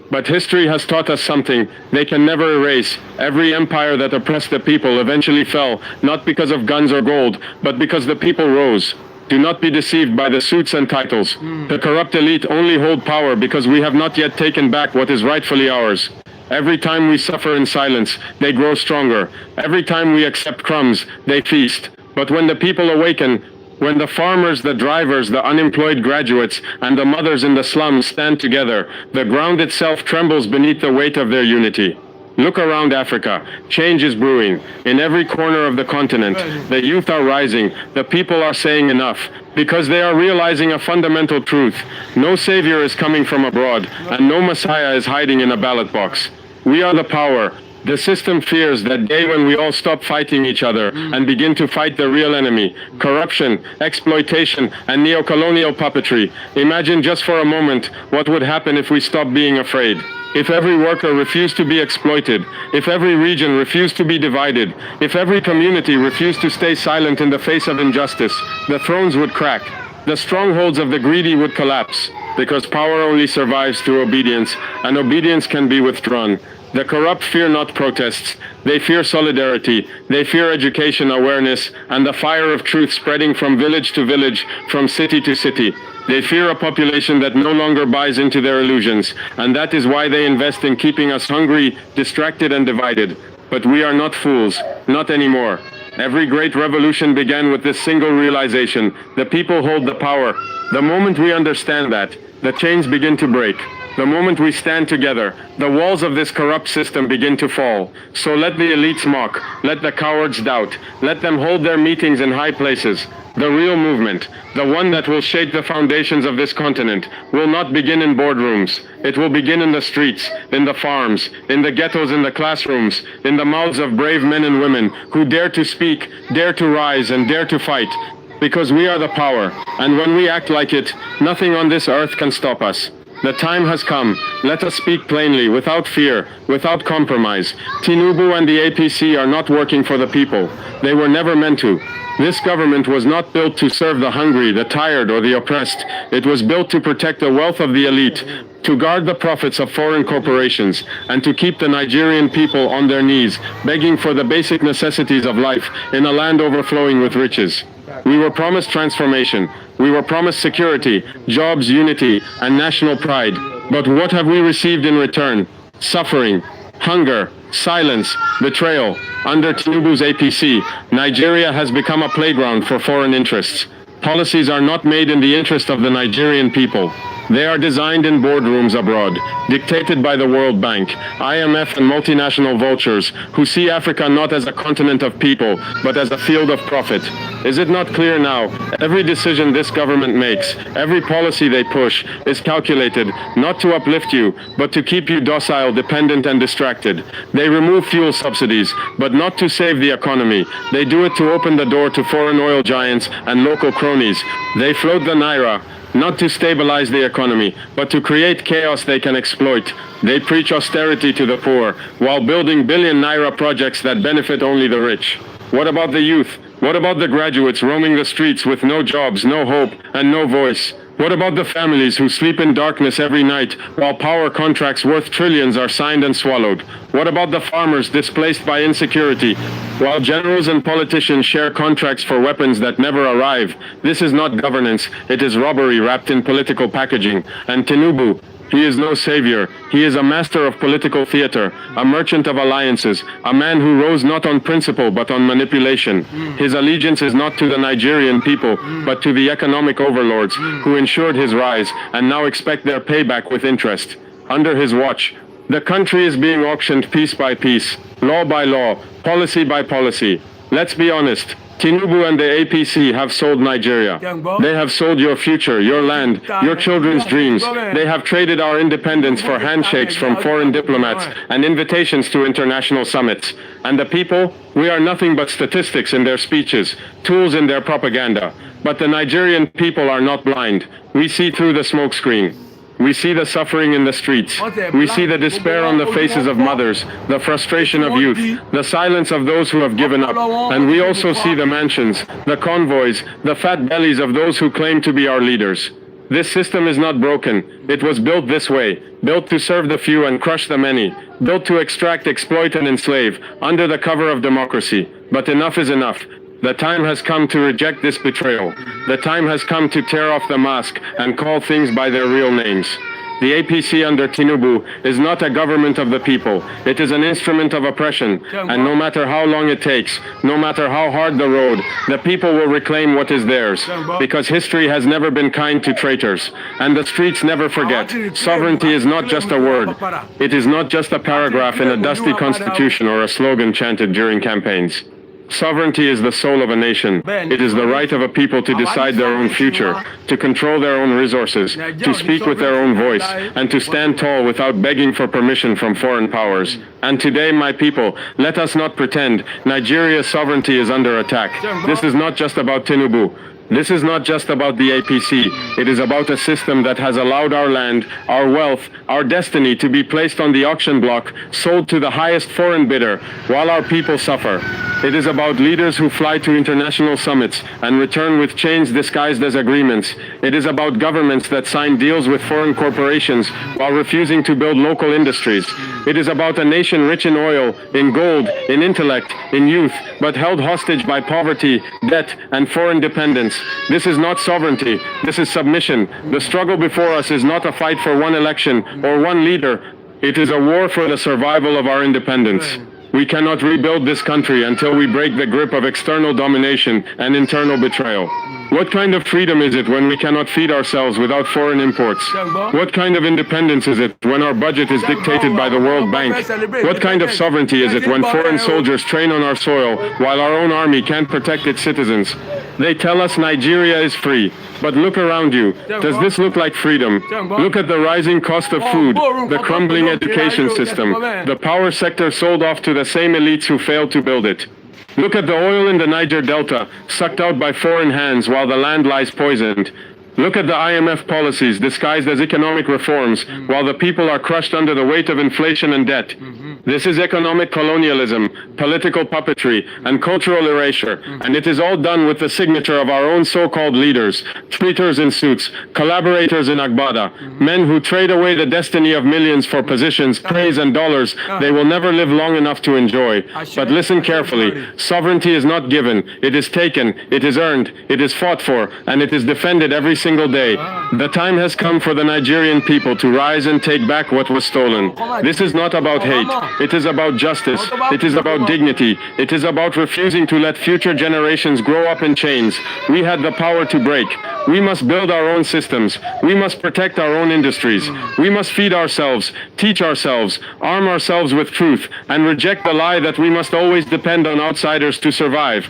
But history has taught us something they can never erase. Every empire that oppressed the people eventually fell, not because of guns or gold, but because the people rose. Do not be deceived by the suits and titles. The corrupt elite only hold power because we have not yet taken back what is rightfully ours. Every time we suffer in silence, they grow stronger. Every time we accept crumbs, they feast. But when the people awaken, when the farmers, the drivers, the unemployed graduates, and the mothers in the slums stand together, the ground itself trembles beneath the weight of their unity. Look around Africa. Change is brewing. In every corner of the continent, the youth are rising. The people are saying enough, because they are realizing a fundamental truth. No savior is coming from abroad, and no messiah is hiding in a ballot box. We are the power. The system fears that day when we all stop fighting each other and begin to fight the real enemy: corruption, exploitation, and neo-colonial puppetry. Imagine just for a moment what would happen if we stopped being afraid. If every worker refused to be exploited, if every region refused to be divided, if every community refused to stay silent in the face of injustice, the thrones would crack. The strongholds of the greedy would collapse, because power only survives through obedience, and obedience can be withdrawn. The corrupt fear not protests. They fear solidarity. They fear education awareness and the fire of truth spreading from village to village, from city to city. They fear a population that no longer buys into their illusions, and that is why they invest in keeping us hungry, distracted, and divided. But we are not fools, not anymore. Every great revolution began with this single realization: the people hold the power. The moment we understand that, the chains begin to break. The moment we stand together, the walls of this corrupt system begin to fall. So let the elites mock, let the cowards doubt, let them hold their meetings in high places. The real movement, the one that will shake the foundations of this continent, will not begin in boardrooms. It will begin in the streets, in the farms, in the ghettos, in the classrooms, in the mouths of brave men and women who dare to speak, dare to rise, and dare to fight. Because we are the power, and when we act like it, nothing on this earth can stop us. The time has come. Let us speak plainly, without fear, without compromise. Tinubu and the APC are not working for the people. They were never meant to. This government was not built to serve the hungry, the tired, or the oppressed. It was built to protect the wealth of the elite, to guard the profits of foreign corporations, and to keep the Nigerian people on their knees, begging for the basic necessities of life in a land overflowing with riches. We were promised transformation. We were promised security, jobs, unity, and national pride. But what have we received in return? Suffering, hunger, silence, betrayal. Under Tinubu's APC, Nigeria has become a playground for foreign interests. Policies are not made in the interest of the Nigerian people. They are designed in boardrooms abroad, dictated by the World Bank, IMF, and multinational vultures who see Africa not as a continent of people, but as a field of profit. Is it not clear now? Every decision this government makes, every policy they push, is calculated not to uplift you, but to keep you docile, dependent, and distracted. They remove fuel subsidies, but not to save the economy. They do it to open the door to foreign oil giants and local cronies. They float the naira, not to stabilize the economy, but to create chaos they can exploit. They preach austerity to the poor, while building billion naira projects that benefit only the rich. What about the youth? What about the graduates roaming the streets with no jobs, no hope, and no voice? What about the families who sleep in darkness every night while power contracts worth trillions are signed and swallowed? What about the farmers displaced by insecurity while generals and politicians share contracts for weapons that never arrive? This is not governance, it is robbery wrapped in political packaging. And Tinubu, he is no savior. He is a master of political theater, a merchant of alliances, a man who rose not on principle but on manipulation. His allegiance is not to the Nigerian people, but to the economic overlords who ensured his rise and now expect their payback with interest. Under his watch, the country is being auctioned piece by piece, law by law, policy by policy. Let's be honest. Tinubu and the APC have sold Nigeria. They have sold your future, your land, your children's dreams. They have traded our independence for handshakes from foreign diplomats and invitations to international summits. And the people, we are nothing but statistics in their speeches, tools in their propaganda. But the Nigerian people are not blind. We see through the smokescreen. We see the suffering in the streets. We see the despair on the faces of mothers, the frustration of youth, the silence of those who have given up. And we also see the mansions, the convoys, the fat bellies of those who claim to be our leaders. This system is not broken. It was built this way, built to serve the few and crush the many, built to extract, exploit, and enslave, under the cover of democracy. But enough is enough. The time has come to reject this betrayal. The time has come to tear off the mask and call things by their real names. The APC under Tinubu is not a government of the people. It is an instrument of oppression. And no matter how long it takes, no matter how hard the road, the people will reclaim what is theirs. Because history has never been kind to traitors. And the streets never forget. Sovereignty is not just a word. It is not just a paragraph in a dusty constitution or a slogan chanted during campaigns. Sovereignty is the soul of a nation. It is the right of a people to decide their own future, to control their own resources, to speak with their own voice, and to stand tall without begging for permission from foreign powers. And today, my people, let us not pretend Nigeria's sovereignty is under attack. This is not just about Tinubu. This is not just about the APC. It is about a system that has allowed our land, our wealth, our destiny to be placed on the auction block, sold to the highest foreign bidder, while our people suffer. It is about leaders who fly to international summits and return with chains disguised as agreements. It is about governments that sign deals with foreign corporations while refusing to build local industries. It is about a nation rich in oil, in gold, in intellect, in youth, but held hostage by poverty, debt, and foreign dependence. This is not sovereignty. This is submission. The struggle before us is not a fight for one election or one leader. It is a war for the survival of our independence. We cannot rebuild this country until we break the grip of external domination and internal betrayal. What kind of freedom is it when we cannot feed ourselves without foreign imports? What kind of independence is it when our budget is dictated by the World Bank? What kind of sovereignty is it when foreign soldiers train on our soil while our own army can't protect its citizens? They tell us Nigeria is free. But look around you. Does this look like freedom? Look at the rising cost of food, the crumbling education system, the power sector sold off to the same elites who failed to build it. Look at the oil in the Niger Delta, sucked out by foreign hands while the land lies poisoned. Look at the IMF policies disguised as economic reforms while the people are crushed under the weight of inflation and debt. This is economic colonialism, political puppetry, and cultural erasure, and it is all done with the signature of our own so-called leaders, traitors in suits, collaborators in Agbada, men who trade away the destiny of millions for positions, praise, and dollars they will never live long enough to enjoy. But listen carefully, sovereignty is not given, it is taken, it is earned, it is fought for, and it is defended every single day. The time has come for the Nigerian people to rise and take back what was stolen. This is not about hate. It is about justice. It is about dignity. It is about refusing to let future generations grow up in chains. We had the power to break. We must build our own systems. We must protect our own industries. We must feed ourselves, teach ourselves, arm ourselves with truth, and reject the lie that we must always depend on outsiders to survive.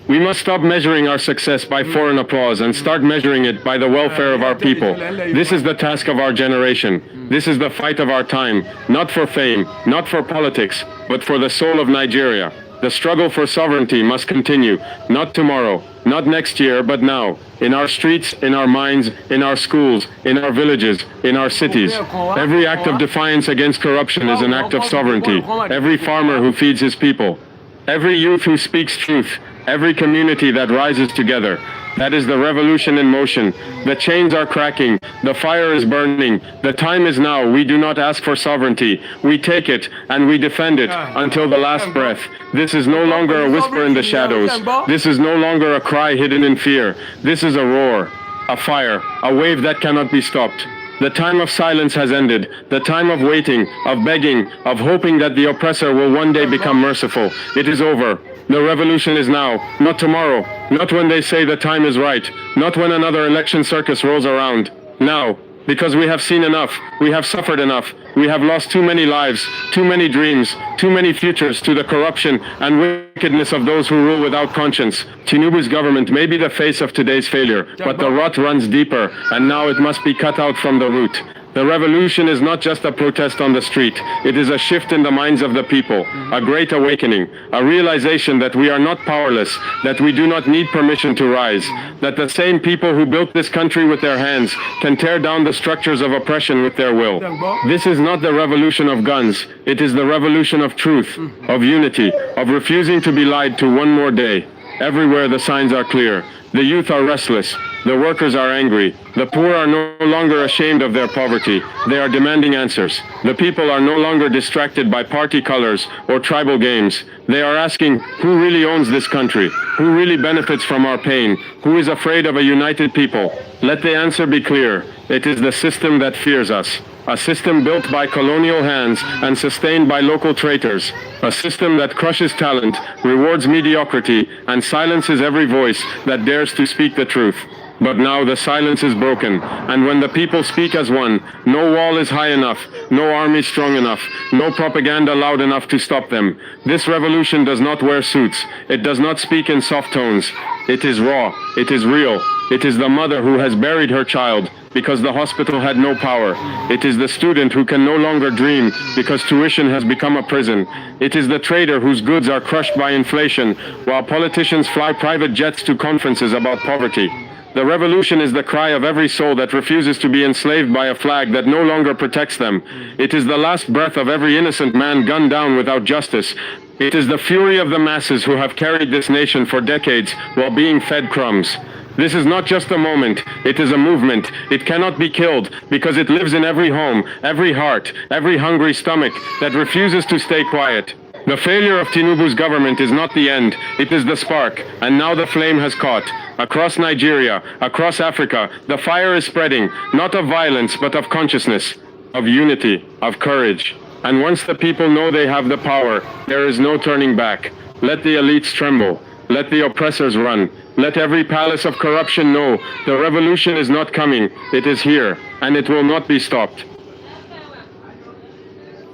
We must stop measuring our success by foreign applause and start measuring it by the welfare of our people. This is the task of our generation. This is the fight of our time, not for fame, not for politics, but for the soul of Nigeria. The struggle for sovereignty must continue, not tomorrow, not next year, but now, in our streets, in our minds, in our schools, in our villages, in our cities. Every act of defiance against corruption is an act of sovereignty. Every farmer who feeds his people, every youth who speaks truth, every community that rises together. That is the revolution in motion. The chains are cracking. The fire is burning. The time is now. We do not ask for sovereignty. We take it and we defend it until the last breath. This is no longer a whisper in the shadows. This is no longer a cry hidden in fear. This is a roar, a fire, a wave that cannot be stopped. The time of silence has ended. The time of waiting, of begging, of hoping that the oppressor will one day become merciful. It is over. The revolution is now, not tomorrow, not when they say the time is right, not when another election circus rolls around. Now, because we have seen enough, we have suffered enough, we have lost too many lives, too many dreams, too many futures to the corruption and wickedness of those who rule without conscience. Tinubu's government may be the face of today's failure, but the rot runs deeper, and now it must be cut out from the root. The revolution is not just a protest on the street. It is a shift in the minds of the people, a great awakening, a realization that we are not powerless, that we do not need permission to rise, that the same people who built this country with their hands can tear down the structures of oppression with their will. This is not the revolution of guns. It is the revolution of truth, of unity, of refusing to be lied to one more day. Everywhere the signs are clear. The youth are restless. The workers are angry. The poor are no longer ashamed of their poverty. They are demanding answers. The people are no longer distracted by party colors or tribal games. They are asking, who really owns this country? Who really benefits from our pain? Who is afraid of a united people? Let the answer be clear. It is the system that fears us. A system built by colonial hands and sustained by local traitors. A system that crushes talent, rewards mediocrity, and silences every voice that dares to speak the truth. But now the silence is broken, and when the people speak as one, no wall is high enough, no army strong enough, no propaganda loud enough to stop them. This revolution does not wear suits. It does not speak in soft tones. It is raw. It is real. It is the mother who has buried her child because the hospital had no power. It is the student who can no longer dream because tuition has become a prison. It is the trader whose goods are crushed by inflation while politicians fly private jets to conferences about poverty. The revolution is the cry of every soul that refuses to be enslaved by a flag that no longer protects them. It is the last breath of every innocent man gunned down without justice. It is the fury of the masses who have carried this nation for decades while being fed crumbs. This is not just a moment, it is a movement. It cannot be killed because it lives in every home, every heart, every hungry stomach that refuses to stay quiet. The failure of Tinubu's government is not the end, it is the spark, and now the flame has caught. Across Nigeria, across Africa, the fire is spreading, not of violence but of consciousness, of unity, of courage. And once the people know they have the power, there is no turning back. Let the elites tremble. Let the oppressors run. Let every palace of corruption know the revolution is not coming, it is here, and it will not be stopped.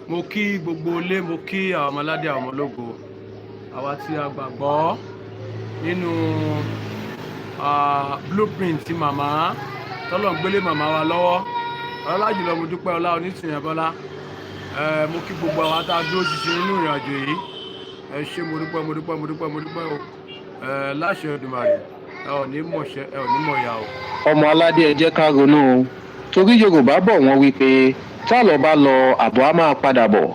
Mo kí gbogbo ilé, mo kí àwọn ọmọládé àwọn ọmọlógo, àwa tí a gbàgbọ́ nínú blueprint tí màmá tọ́lọ̀ ń gbélé màmá wa lọ́wọ́. Ọlá jùlọ mo dúpẹ́ Ọlá Onítìyàn Bọ́lá. Mo kí gbogbo àwa tá a dúró ṣinṣin nínú ìrìn àjò yìí. Ẹ ṣé mo dúpẹ́ o. Láṣẹ Olódùmarè, ẹ ò ní mọ̀ṣẹ́, ẹ ò ní mọ̀yà o. Ọmọ aládé ẹ jẹ́ ká ronú o, torí Yorùbá bọ̀ wọ́n wí pé tá lọ bá lọ àbọ̀ á máa padà bọ̀.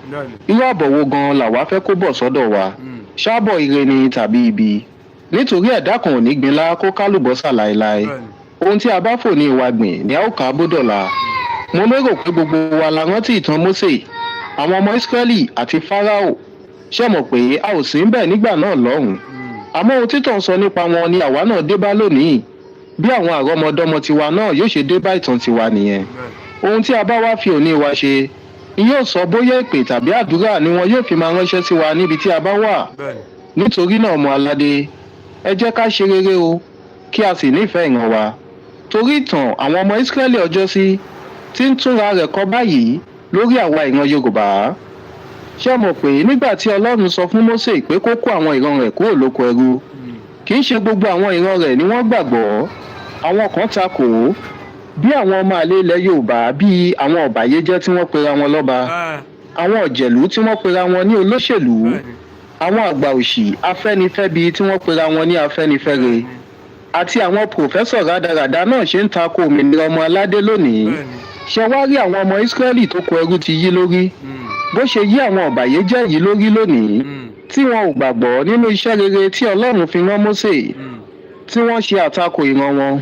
Irú àbọ̀ wo gan làwa fẹ́ kó bọ̀ sọ́dọ̀ wa? Ṣáàbọ̀ ire ni tàbí ibi? Nítorí ẹ̀dá kan ò ní gbinlá kó kálùbọ́sà láéláé. Ohun tí a bá fò ní ìwà gbìn ni a ó ká bódọ̀la. Mo lérò pé gbogbo wa la rántí ìtàn Mósè, àwọn ọmọ Ísírẹ́lì àti Fáráò. Ṣé mọ̀ pé a ò sí ń bẹ̀ nígbà náà lọ́hùn-ún? Àmọ́ ohun títàn sọ nípa wọn ni àwa náà dé bá lónìí. Bí àwọn àrọ́mọdọ́mọ tiwa náà yóò ṣe dé bá ìtàn tiwa nìyẹn. Ohun tí a bá wá fi òní wa ṣe, yóò sọ bóyá ìpè tàbí àdúrà ni wọn yóò fi máa ránṣẹ́ sí wa níbi tí a bá wà. Nítorí náà ọmọ aládé, ẹ jẹ́ ká ṣe rere o, kí a sì nífẹ̀ẹ́ ìran wa. Torí ìtàn àwọn ọmọ Ísírẹ́lì ọjọ́sí tí ń túnra rẹ̀ kọ báyìí lórí àwa ìran Yorùbá. Ṣé mọ̀ pé nígbà tí Ọlọ́run sọ fún Mósè pé kó kó àwọn ìran rẹ̀ kúrò lóko ẹrú, kì í ṣe gbogbo àwọn ìran rẹ̀ ni wọ́n gbàgbọ́. Àwọn kan takò ó, bí àwọn ọmọ àlè ilẹ̀ Yorùbá bíi àwọn ọ̀bàyéjẹ́ tí wọ́n pera wọn lọ́ba, àwọn ọ̀jẹ̀lú tí wọ́n pera wọn ní olóṣèlú, àwọn àgbà òṣì afẹ́nifẹ́bi tí wọ́n pera wọn ní afẹ́nifẹ́re, àti àwọn pòfẹ́sọ̀ rádaràda náà ṣe ń takò òmìnira ọmọ aládé lónìí. Ṣé wá rí àwọn ọmọ Ísírẹ́lì tó kó ẹrú ti yí lórí? Bó ṣe yí àwọn ọ̀bàyéjẹ́ yìí lórí lónìí, tí wọn ò gbàgbọ́ nínú iṣẹ́ rere tí ọlọ́run fi rán Mósè tí wọ́n ṣe àtakò ìran wọn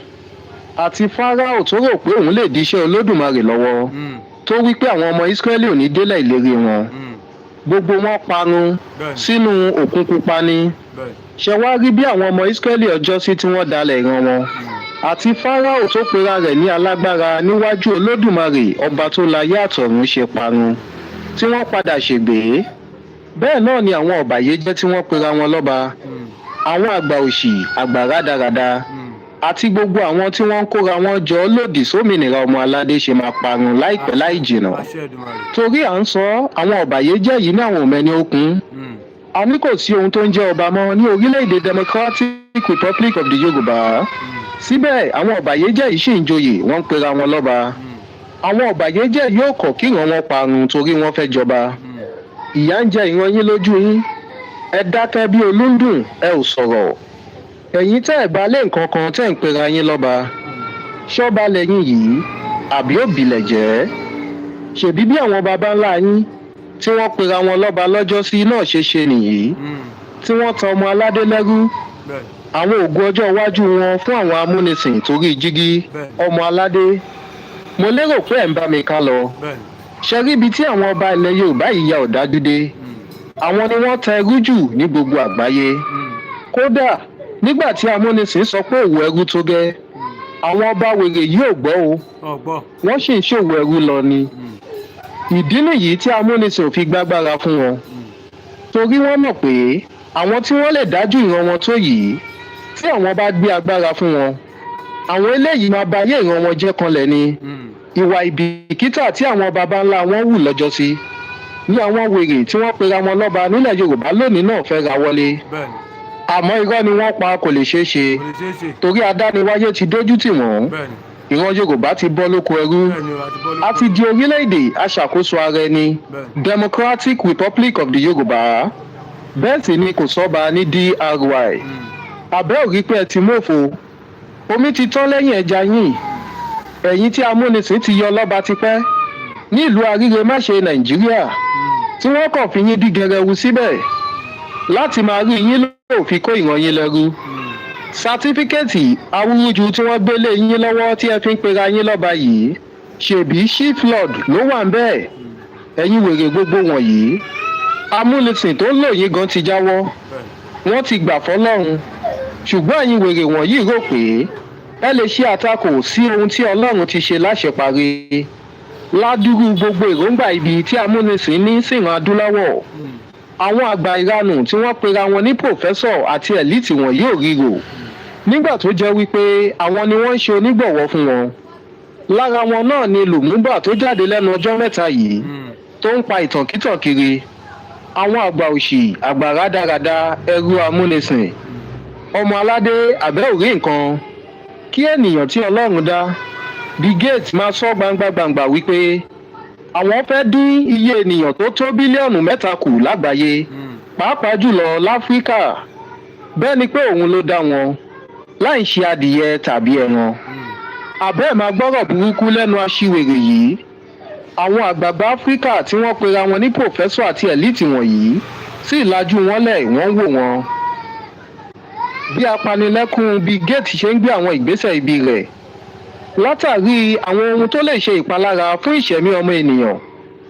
àti Fáráò tó rò pé òun lè díṣẹ́ Olódùmarè lọ́wọ́ tó wí pé àwọn ọmọ Ísírẹ́lì ò ní délẹ̀ ìlérí wọn gbogbo wọn parun sínú òkun pupa ni ṣe wá rí bí àwọn ọmọ Ísírẹ́lì ọjọ́sí tí wọ́n dalẹ̀ ìran wọn àti Fáráò tó pera rẹ̀ ní alágbára níwájú Olódùmarè ọba tó láyé àtọ̀run ṣe parun tí wọ́n padà ṣègbè bẹ́ẹ̀ náà ni àwọn ọ̀bàyéjẹ́ tí wọ́n pera wọn lọ́ba àwọn àgbà òṣì àgbà rádaràda àti gbogbo àwọn tí wọ́n ń kóra wọn jọ lòdì sómìnira ọmọ aládé ṣe máa parun láìpẹ́ láì jìnà torí à ń sọ àwọn ọ̀bàyéjẹ́ yìí ní àwọn òmẹ́ni okùn a ní kò sí ohun tó ń jẹ́ ọba mọ́ ní orílẹ̀-èdè Democratic Republic of the Yorùbá síbẹ̀ àwọn ọ̀bàyéjẹ́ yìí ṣì ń joyè wọ́n ń pera wọn lọ́ba àwọn ọ̀bàyéjẹ́ yóò kọ̀ kí ìran wọn parun torí wọ́n fẹ́ jọba ìyà ń jẹ ìran yín lójú yín ẹ dákẹ́ bí olúndùn ẹ ò sọ̀rọ̀ ẹ̀yin tẹ́ ẹ̀ bá lé nǹkan kan tẹ́ ń pera yín lọ́ba ṣọ́ba lẹ́yìn yìí àbí òbílẹ̀ jẹ́ ṣèbí bí àwọn baba ńlá yín tí wọ́n pera wọn lọ́ba lọ́jọ́sí náà ṣe nìyí tí wọ́n tan ọmọ aládé lẹ́rú àwọn ògo ọjọ́ iwájú wọn fún àwọn amúnisìn torí jígí ọmọ aládé mo lérò pé ẹ̀ ń bá mi ká lọ ṣe rí ibi tí àwọn ọba ilẹ̀ Yorùbá yìí ya ọ̀dájú dé àwọn ni wọ́n ta ẹrú jù ní gbogbo àgbáyé kódà nígbà tí amúnisìn sọ pé òwò ẹrú tó gẹ́ àwọn ọba wèrè yìí ò gbọ́ o wọ́n sì ń ṣòwò ẹrú lọ ni ìdí nìyí tí amúnisìn ò fi gbágbára fún wọn torí wọ́n mọ̀ pé àwọn tí wọ́n lè dájú ìran wọn tó yìí tí àwọn bá gbé agbára fún wọn àwọn eléyìí máa ba ayé ìran wọn jẹ́ kanlẹ̀ ni ìwà ìbìkítà tí àwọn baba ńlá wọn hù lọ́jọ́sí ní àwọn wèrè tí wọ́n pera wọn lọ́ba nílẹ̀ Yorùbá lónìí náà fẹ́ ra wọlé àmọ́ irọ́ ni wọ́n pa kò lè ṣeé ṣe torí adániwáyé ti dójú tì wọ́n ìran Yorùbá ti bọ́ lóko ẹrú a ti di orílẹ̀-èdè aṣàkóso ara ẹni Democratic Republic of the Yorùbá bẹ́ẹ̀ sì ni kò sọ́ba ní DRY abẹ́ òrí pé ẹ ti mọ́fo omi ti tán lẹ́yìn ẹja yín ẹ̀yin tí amúnisìn ti yọ lọ́ba tipẹ́ ní ìlú Ajíríyà Nàìjíríà tí wọ́n kàn fi yín dí gẹrẹwu síbẹ̀ láti máa rí yín lò fi kó ìran yín lẹ́rú sátífíkẹ́ẹ̀tì awúrúju tí wọ́n gbélé yín lọ́wọ́ tí ẹ fi ń pera yín lọ́ba yìí ṣèbí chief lord ló wà ń bẹ́ẹ̀ ẹ̀yin wèrè gbogbo wọ̀nyí amúnisìn tó ń lò yín gan ti jáwọ́ wọ́n ti gbà fọlọ́run ṣùgbọ́n ẹ̀yin wèrè wọ̀nyí rò pé ẹ lè ṣe àtakò sí ohun tí Ọlọ́run ti ṣe láṣẹparí ládùúrú gbogbo èròǹgbà ibi tí amúnisìn ní síran adúláwọ̀ àwọn àgbà ìranù tí wọ́n pera wọn ní pòfẹ́sọ̀ àti ẹ̀líìtì wọ̀nyí ò ríro nígbà tó jẹ́ wípé àwọn ni wọ́n ń ṣe onígbọ̀wọ́ fún wọn lára wọn náà ni Lumumba tó jáde lẹ́nu ọjọ́ mẹ́ta yìí tó ń pa ìtànkítàn kiri àwọn àgbà òṣì àgbà rádaràda ẹrú amúnisìn ọmọ aládé àbẹ́ òrí nǹkan kí ènìyàn tí Ọlọ́run dá Bill Gates máa sọ gbangba wípé àwọn fẹ́ dín iye ènìyàn tó tó bílíọ̀nù 3 kù lágbàáyé pàápàá jùlọ láfíríkà bẹ́ẹ̀ ni pé òun ló dá wọn láì ṣe adìyẹ tàbí ẹran àbẹ́ẹ̀ máa gbọ́rọ̀ burúkú lẹ́nu aṣiwèrè yìí àwọn àgbààgbà áfíríkà tí wọ́n pera wọn ní pòfẹ́sọ̀ àti ẹ̀líìtì wọ̀nyí sì lajú wọn lẹ̀ wọ́n wò wọn bí apanilẹ́kún Bill Gates ṣe ń gbé àwọn ìgbésẹ̀ ibi rẹ̀ látàrí àwọn ohun tó lè ṣe ìpalára fún ìṣẹ̀mí ọmọ ènìyàn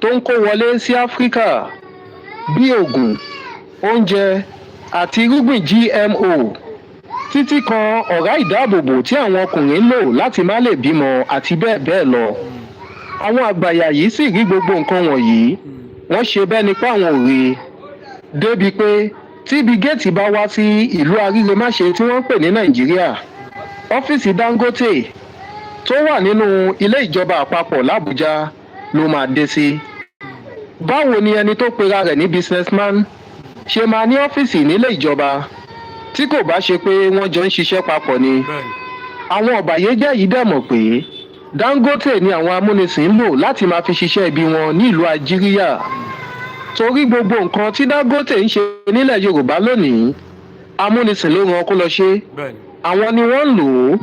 tó ń kó wọlé sí áfíríkà bí ògùn oúnjẹ àti irúgbìn GMO títí kan ọ̀rá ìdáàbòbò tí àwọn ọkùnrin ń lò láti má lè bímọ àti bẹ́ẹ̀ bẹ́ẹ̀ lọ àwọn àgbàyà yìí sì rí gbogbo nǹkan wọ̀nyí wọ́n ṣe bẹ́ẹ̀ ni pé àwọn ò rí débi pé tí Bill Gates bá wá sí ìlú Ajíríyà tí wọ́n ń pè ní Nàìjíríà ọ́fíìsì Dangote tó wà nínú ilé ìjọba àpapọ̀ l'Àbújá ló máa dé sí. báwo ni ẹni tó pera rẹ̀ ní businessman ṣe máa ní ọ́fíìsì nílé ìjọba tí kò bá ṣe pé wọ́n jọ ń ṣiṣẹ́ papọ̀ ni. àwọn ọ̀bàyéjẹ́ yìí dẹ̀ mọ̀ pé Dangote ni àwọn amúnisìn ń lò láti máa fi ṣiṣẹ́ ibi wọn ní ìlú Ajíríyà torí gbogbo nǹkan tí Dangote ń ṣe nílẹ̀ Yorùbá lónìí amúnisìn ló rán kó lọ ṣe àwọn ni wọ́n ń lò ó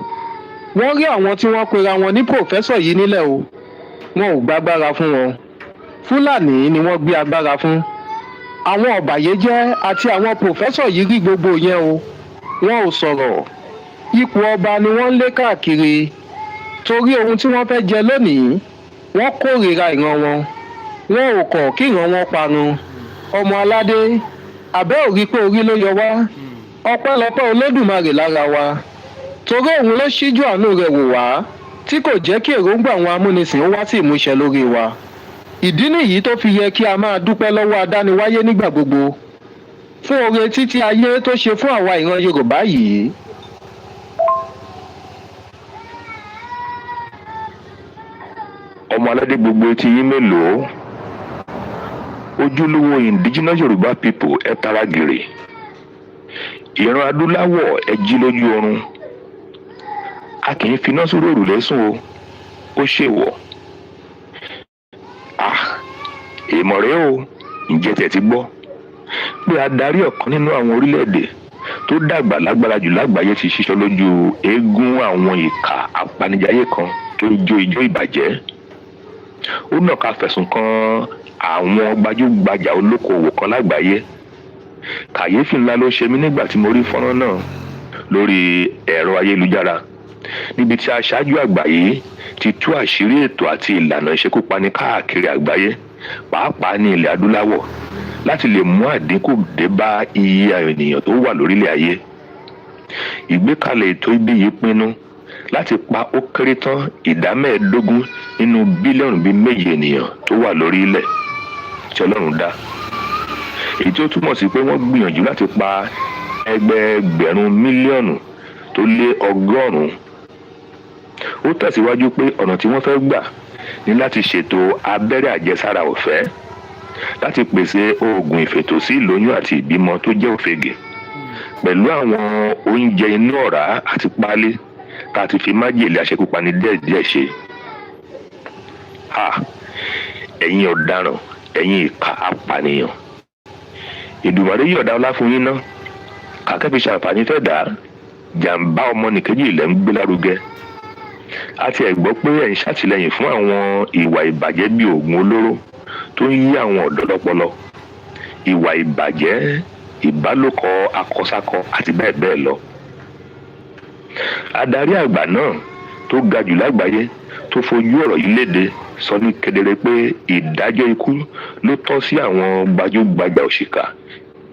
wọ́n rí àwọn tí wọ́n pera wọn ní pòfẹ́sọ̀ yìí nílẹ̀ o wọn ò gbàgbára fún wọn Fúlàní ni wọ́n gbé agbára fún àwọn ọ̀bàyéjẹ́ àti àwọn pòfẹ́sọ̀ yìí rí gbogbo yẹn o wọn ò sọ̀rọ̀ ipò ọba ni wọ́n ń lé káàkiri torí ohun tí wọ́n fẹ́ jẹ lónìí wọ́n kórìíra ìran wọn ò kọ̀ kí ìran wọn parun ọmọ aládé àbẹ́ ò rí pé orí ló yọ wá ọpẹ́lọpẹ́ olódùmarè lára wa torí òun ló ṣíjú àánú rẹ̀ wò wá tí kò jẹ́ kí èròǹgbà àwọn amúnisìn wá sí ìmúṣẹ lórí wa ìdí nìyí tó fi yẹ kí a máa dúpẹ́ lọ́wọ́ adániwáyé nígbà gbogbo fún oore títí ayé tó ṣe fún àwa ìran Yorùbá yìí. ọmọ aládé gbogbo etí yín mélòó ojúlówó indigenous Yorùbá people ẹ tara gèrè ìran adúláwọ̀ ẹ jí lójú oorun a kì í finá sórí òrùlé sùn o ó ṣèwọ̀ èèmọ̀ rẹ o ǹjẹ́ tẹ̀ ti gbọ́ pé adarí ọ̀kan nínú àwọn orílẹ̀-èdè tó dàgbà lágbára jù lágbàáyé ti ṣiṣọ́ lójú eégún àwọn ìkà apanijayé kan tó jó ijó ìbàjẹ́ ó nàka fẹ̀sùn kan àwọn gbajúgbajà olókoòwò kan lágbàáyé kàyéfì ńlá ló ṣe mí nígbà tí mo rí fọ́nrán náà lórí ẹ̀rọ ayélujára níbi tí aṣáájú àgbáyé ti tú àṣírí ètò àti ìlànà ìṣekúpani káàkiri àgbáyé pàápàá ní ilẹ̀ adúláwọ̀ láti lè mú àdínkù dé bá iye ènìyàn tó wà lórílẹ̀ ayé ìgbékalẹ̀ ètò ibi yìí pinnu láti pa ó kéré tán ìdá 15 nínú bílíọ̀nù bíi méje ènìyàn tó wà lórí ilẹ̀ tí Ọlọ́run dá èyí tí ó túmọ̀ sí pé wọ́n gbìyànjú láti pa ẹgbẹẹgbẹ̀rún mílíọ̀nù tó lé 100. ó tẹ̀síwájú pé ọ̀nà tí wọ́n fẹ́ gbà ní láti ṣètò abẹ́rẹ́ àjẹsára ọ̀fẹ́ láti pèsè oògùn ìfètòsí ìlóyún àti ìbímọ tó jẹ́ òfegè pẹ̀lú àwọn oúnjẹ inú ọ̀rá àti páálí tá a ti fi májèlé aṣekúpani díẹ̀díẹ̀ ṣe. ẹ̀yin ọ̀daràn ẹ̀yin ìkà apànìyàn Èdùmàrè yọ̀ọ̀dá ọlá fún yín ná kàkẹ́ fi ṣàǹfààní fẹ́ dà jàǹbá ọmọnìkejì ilẹ̀ ń gbé lárugẹ a ti ẹ̀ gbọ́ pé ẹ̀ ń ṣàtìlẹ́yìn fún àwọn ìwà ìbàjẹ́ bíi oògùn olóró tó ń yí àwọn ọ̀dọ́ lọ́pọlọ ìwà ìbàjẹ́ ìbálòpọ̀ akọsákọ àti bẹ́ẹ̀ bẹ́ẹ̀ lọ. adarí àgbà náà tó ga jù lágbàáyé tó fojú ọ̀rọ̀ yìí léde sọ ní kedere pé ìdájọ́ ikú ló tọ́ sí àwọn gbajúgbajà òṣìkà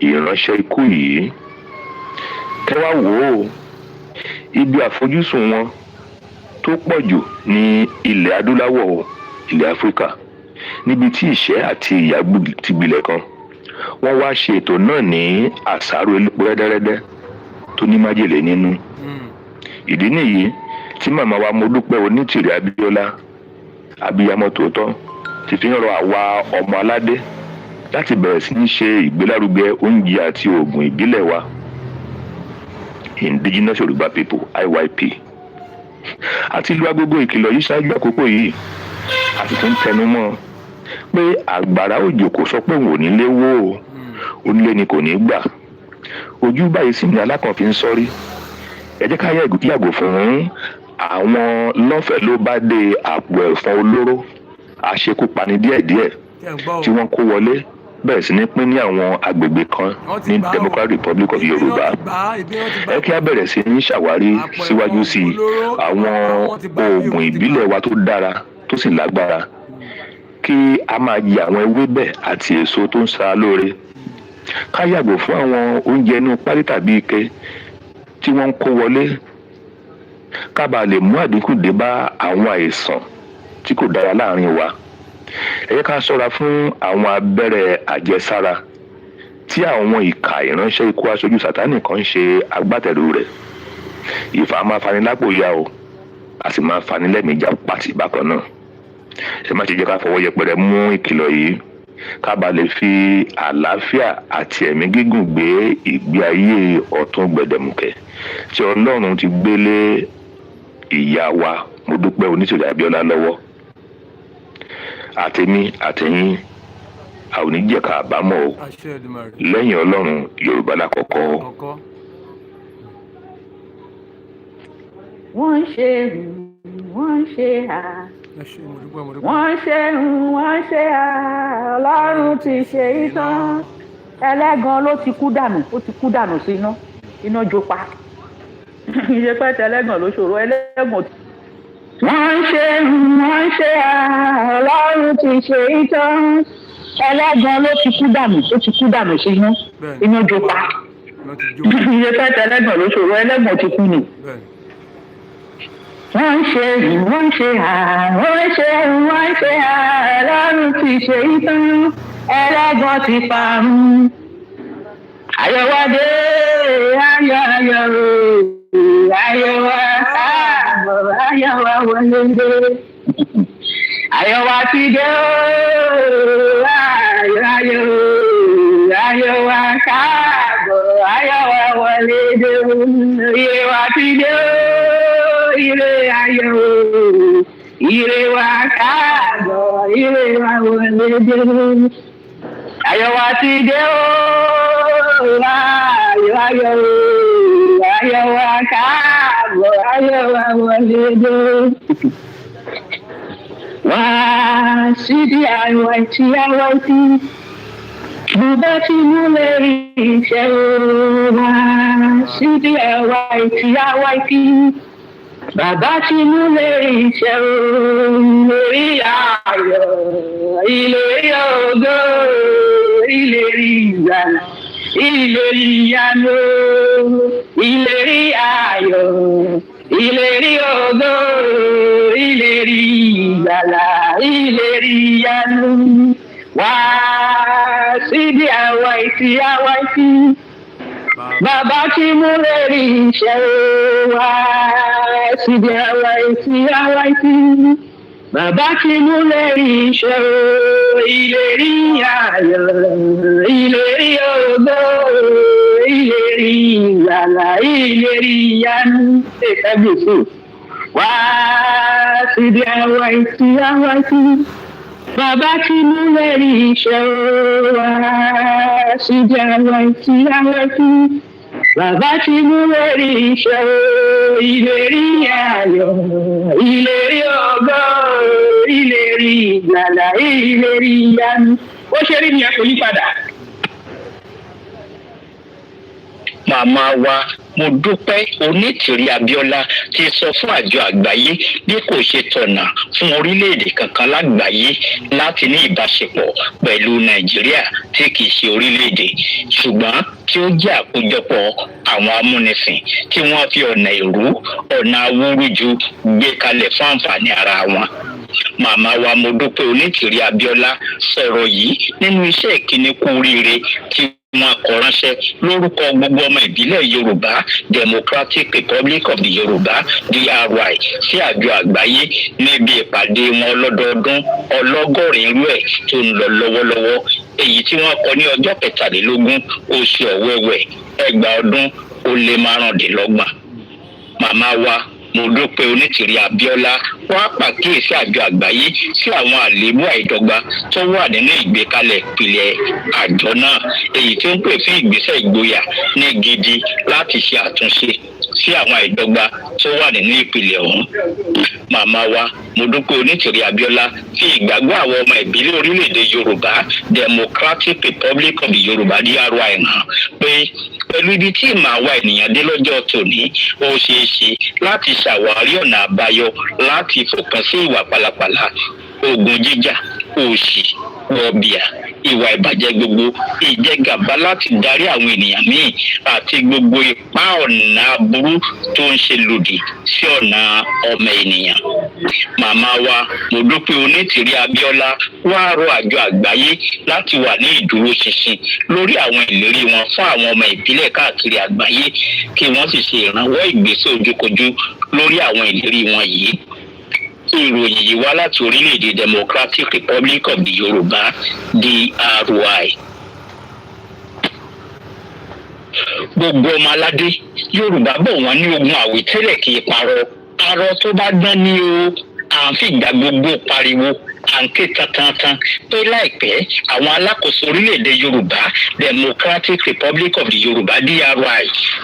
ìránṣẹ́ ikú yìí. kẹwàá wò ó ibi àfojúsùn wọn tó pọ̀ jù ní ilẹ̀ adúláwọ̀ ilẹ̀ Áfíríkà níbi tí ìṣẹ́ àti ìyà ti gbilẹ̀ kan wọ́n wá ṣe ètò náà ní àṣàrò elépo rẹ́dẹ́rẹ́dẹ́ tó ní májèlé nínú. ìdí nìyí tí màmá wa Modúpẹ́ Onítìrí Abíọ́lá abiyamọ tòótọ́ ti fi ń rọ àwa ọmọ aládé láti bẹ̀rẹ̀ sí ní ṣe ìgbélárugẹ oúnjẹ àti oògùn ìbílẹ̀ wa indigenous Yorùbá people IYP àti lu agogo ìkìlọ̀ yìí ṣáájú àkókò yìí a sì tún tẹnu mọ́ pé àgbàrá òjò kò sọ pé òun ò ní lé wó o onílé ni kò ní gbà ojú báyìí sì ni alákàn fi ń sọrí ẹ jẹ́ ká yàgò fún àwọn lọ́fẹ̀ẹ́ ló bá dé àpò ẹ̀fọn olóró àṣekúpani díẹ̀díẹ̀ tí wọ́n kó wọlé bẹ̀rẹ̀ sí ní pín ní àwọn agbègbè kan ní Democratic Republic of Yorùbá ẹ kí á bẹ̀rẹ̀ sí ní ṣàwárí síwájú sí àwọn oògùn ìbílẹ̀ wa tó dára tó sì lágbára kí a máa jẹ àwọn ewébẹ̀ àti èso tó ń ṣara lóore ká yàgò fún àwọn oúnjẹ inú pálí tàbí ike tí wọ́n ń kó wọlé ká bàa lè mú àdínkù dé bá àwọn àìsàn tí kò dára láàrin wa ẹ jẹ́ ká ṣọ́ra fún àwọn abẹ́rẹ́ àjẹsára tí àwọn ìkà ìránṣẹ́ ikú aṣojú Sátánì kan ń ṣe agbátẹrù rẹ̀ ìfà máa fani lápò ya o a sì máa fani lẹ́mìí já pàtì bákan náà ẹ má ṣe jẹ́ ká fọwọ́ yẹpẹrẹ mú ìkìlọ̀ yìí ká bàa lè fi àlàáfíà àti ẹ̀mí gígùn gbé ìgbé ayé ọ̀tún gbẹdẹmukẹ tí Ọlọ́run ti gbélé ìyá wa Modúpẹ́ Onítìrí Abíọ́lá lọ́wọ́ àtẹ̀mí àtẹ̀yìn a ò ní jẹ́ ká àbámọ̀ o lẹ́yìn Ọlọ́run Yorùbá lákọ̀ọ́kọ́. wọ́n ń ṣe wọ́n ń ṣe wọ́n ń ṣe Ọlọ́run ti ṣe ìtàn ẹlẹ́gan ló ti kú dànù ó ti kú dànù sí iná jó pa ìṣe pẹ́ tẹ́lẹ́gàn ló ṣòro ẹlẹ́gàn. wọ́n ṣe Ọlọ́run ti ṣe ìtàn ẹlẹ́gan ló ti kú dànù sí iná jó pa ìṣe pẹ́ tẹ́lẹ́gàn ló ṣòro ẹlẹ́gàn ti kú ni. wọ́n ṣe Ọlọ́run ti ṣe ìtàn ẹlẹ́gan ti parun. Ayọ̀wádé ayọ̀wá káàbọ̀ ayọ̀wá wọlé dé. Ayọ̀wá ti dé ayọ̀wá káàbọ̀ ayọ̀wá wọlé dé. Ire wa ti dé ire ayọ̀ ire wa káàbọ̀ ire wa wọlé dé. Ayọ̀wá ti dé ayọ̀wá káàbọ̀ ayọ̀wá wọlé dé. Wá síbi àìwáìtì bùbá tí mú lè rí iṣẹ́ wá síbi àìwáìtì bàbá tí mú lè rí iṣẹ́ ìlérí ayọ̀ ìlérí ògo ìlérí ìgbàlà ìlérí ìyanu ìlérí ayọ̀ ìlérí ògo ìlérí ìgbàlà ìlérí ìyanu wá síbi àwáìtì bàbá tí mú lè rí iṣẹ́ wá síbi àwáìtì bàbá tí mú lè rí iṣẹ́ ìlérí ayọ̀ ìlérí ògo ìlérí ìgbàlà ìlérí ìyanu kábíyèsí wá síbi àwáìtì bàbá tí mú lè rí iṣẹ́ wá síbi àwáìtì bàbá tí mú lè rí iṣẹ́ ìlérí ayọ̀ ìlérí ògo ìlérí ìgbàlà ìlérí ìyanu ó ṣe rí ni ẹ kò yí padà. màmá wa mo dúpẹ́ Onítìrí Abíọ́lá ti sọ fún àjọ àgbáyé bí kò ṣe tọ̀nà fún orílẹ̀-èdè kankan lágbàáyé láti ní ìbáṣepọ̀ pẹ̀lú Nàìjíríà tí kì í ṣe orílẹ̀-èdè ṣùgbọ́n tí ó jẹ́ àkójọpọ̀ àwọn amúnisìn tí wọ́n fi ọ̀nà ìrú ọ̀nà awúrúju gbé kalẹ̀ fún àǹfààní ara wọn. Màmá wa mo dúpẹ́ Onítìrí Abíọ́lá sọ̀rọ̀ yìí nínú iṣẹ́ ìkíní kú oríire tí wọn kọ ránṣẹ́ lórúkọ gbogbo ọmọ ìbílẹ̀ Yorùbá Democratic Republic of the Yorùbá DRY sí àjọ àgbáyé níbi ìpàdé wọn lọ́dọọdún ọlọ́gọ́rin irú ẹ̀ tó ń lọ lọ́wọ́lọ́wọ́ èyí tí wọ́n kọ ní ọjọ́ 23 oṣù Ọ̀wẹ̀wẹ̀ 2025. Màmá wa mo dúpẹ́ Onítìrí Abíọ́lá wá pàkíyèsí àjọ àgbáyé sí àwọn àléébù àìdọ́gba tó wà nínú ìgbékalẹ̀ ìpìlẹ̀ àjọ náà èyí tí ó ń pè fún ìgbésẹ̀ ìgboyà ní gidi láti ṣe àtúnṣe sí àwọn àìdọ́gba tó wà nínú ìpìlẹ̀ ọ̀hún. Màmá wa mo dúpẹ́ Onítìrí Abíọ́lá fi ìgbàgbọ́ àwọn ọmọ ìbílẹ̀ orílẹ̀-èdè Yorùbá Democratic Republic of the Yorùbá DRY hàn pé pẹ̀lú ibi tí ìmọ̀ àwa ènìyàn dé lọ́jọ́ tòní ó ṣeé ṣe láti ṣàwárí ọ̀nà àbáyọ láti fòpin sí ìwà pálapàla ogun jíjà òṣì wọ̀bìà ìwà ìbàjẹ́ gbogbo ìjẹgàba láti darí àwọn ènìyàn míì àti gbogbo ipá ọ̀nà aburú tó ń ṣe lòdì sí ọ̀nà ọmọ ènìyàn. Màmá wa mo dúpẹ́ Onítìrí Abíọ́lá wá rọ àjọ àgbáyé láti wà ní ìdúróṣinṣin lórí àwọn ìlérí wọn fún àwọn ọmọ ìbílẹ̀ káàkiri àgbáyé kí wọ́n sì ṣe ìrànwọ́ ìgbésẹ̀ ojúkojú lórí àwọn ìlérí wọn yìí. Ìròyìn yìí wá láti orílẹ̀-èdè Democratic Republic of the Yorùbá DRY. Gbogbo ọmọ aládé Yorùbá bọ̀ wọ́n ní ogun àwítẹ́lẹ̀ kì í parọ́. Arọ tó bá gbọ́n ní o à ń fìgbà gbogbo pariwo à ń ké tantan pé láìpẹ́ àwọn alákòóso orílẹ̀-èdè Yorùbá Democratic Republic of the Yorùbá DRY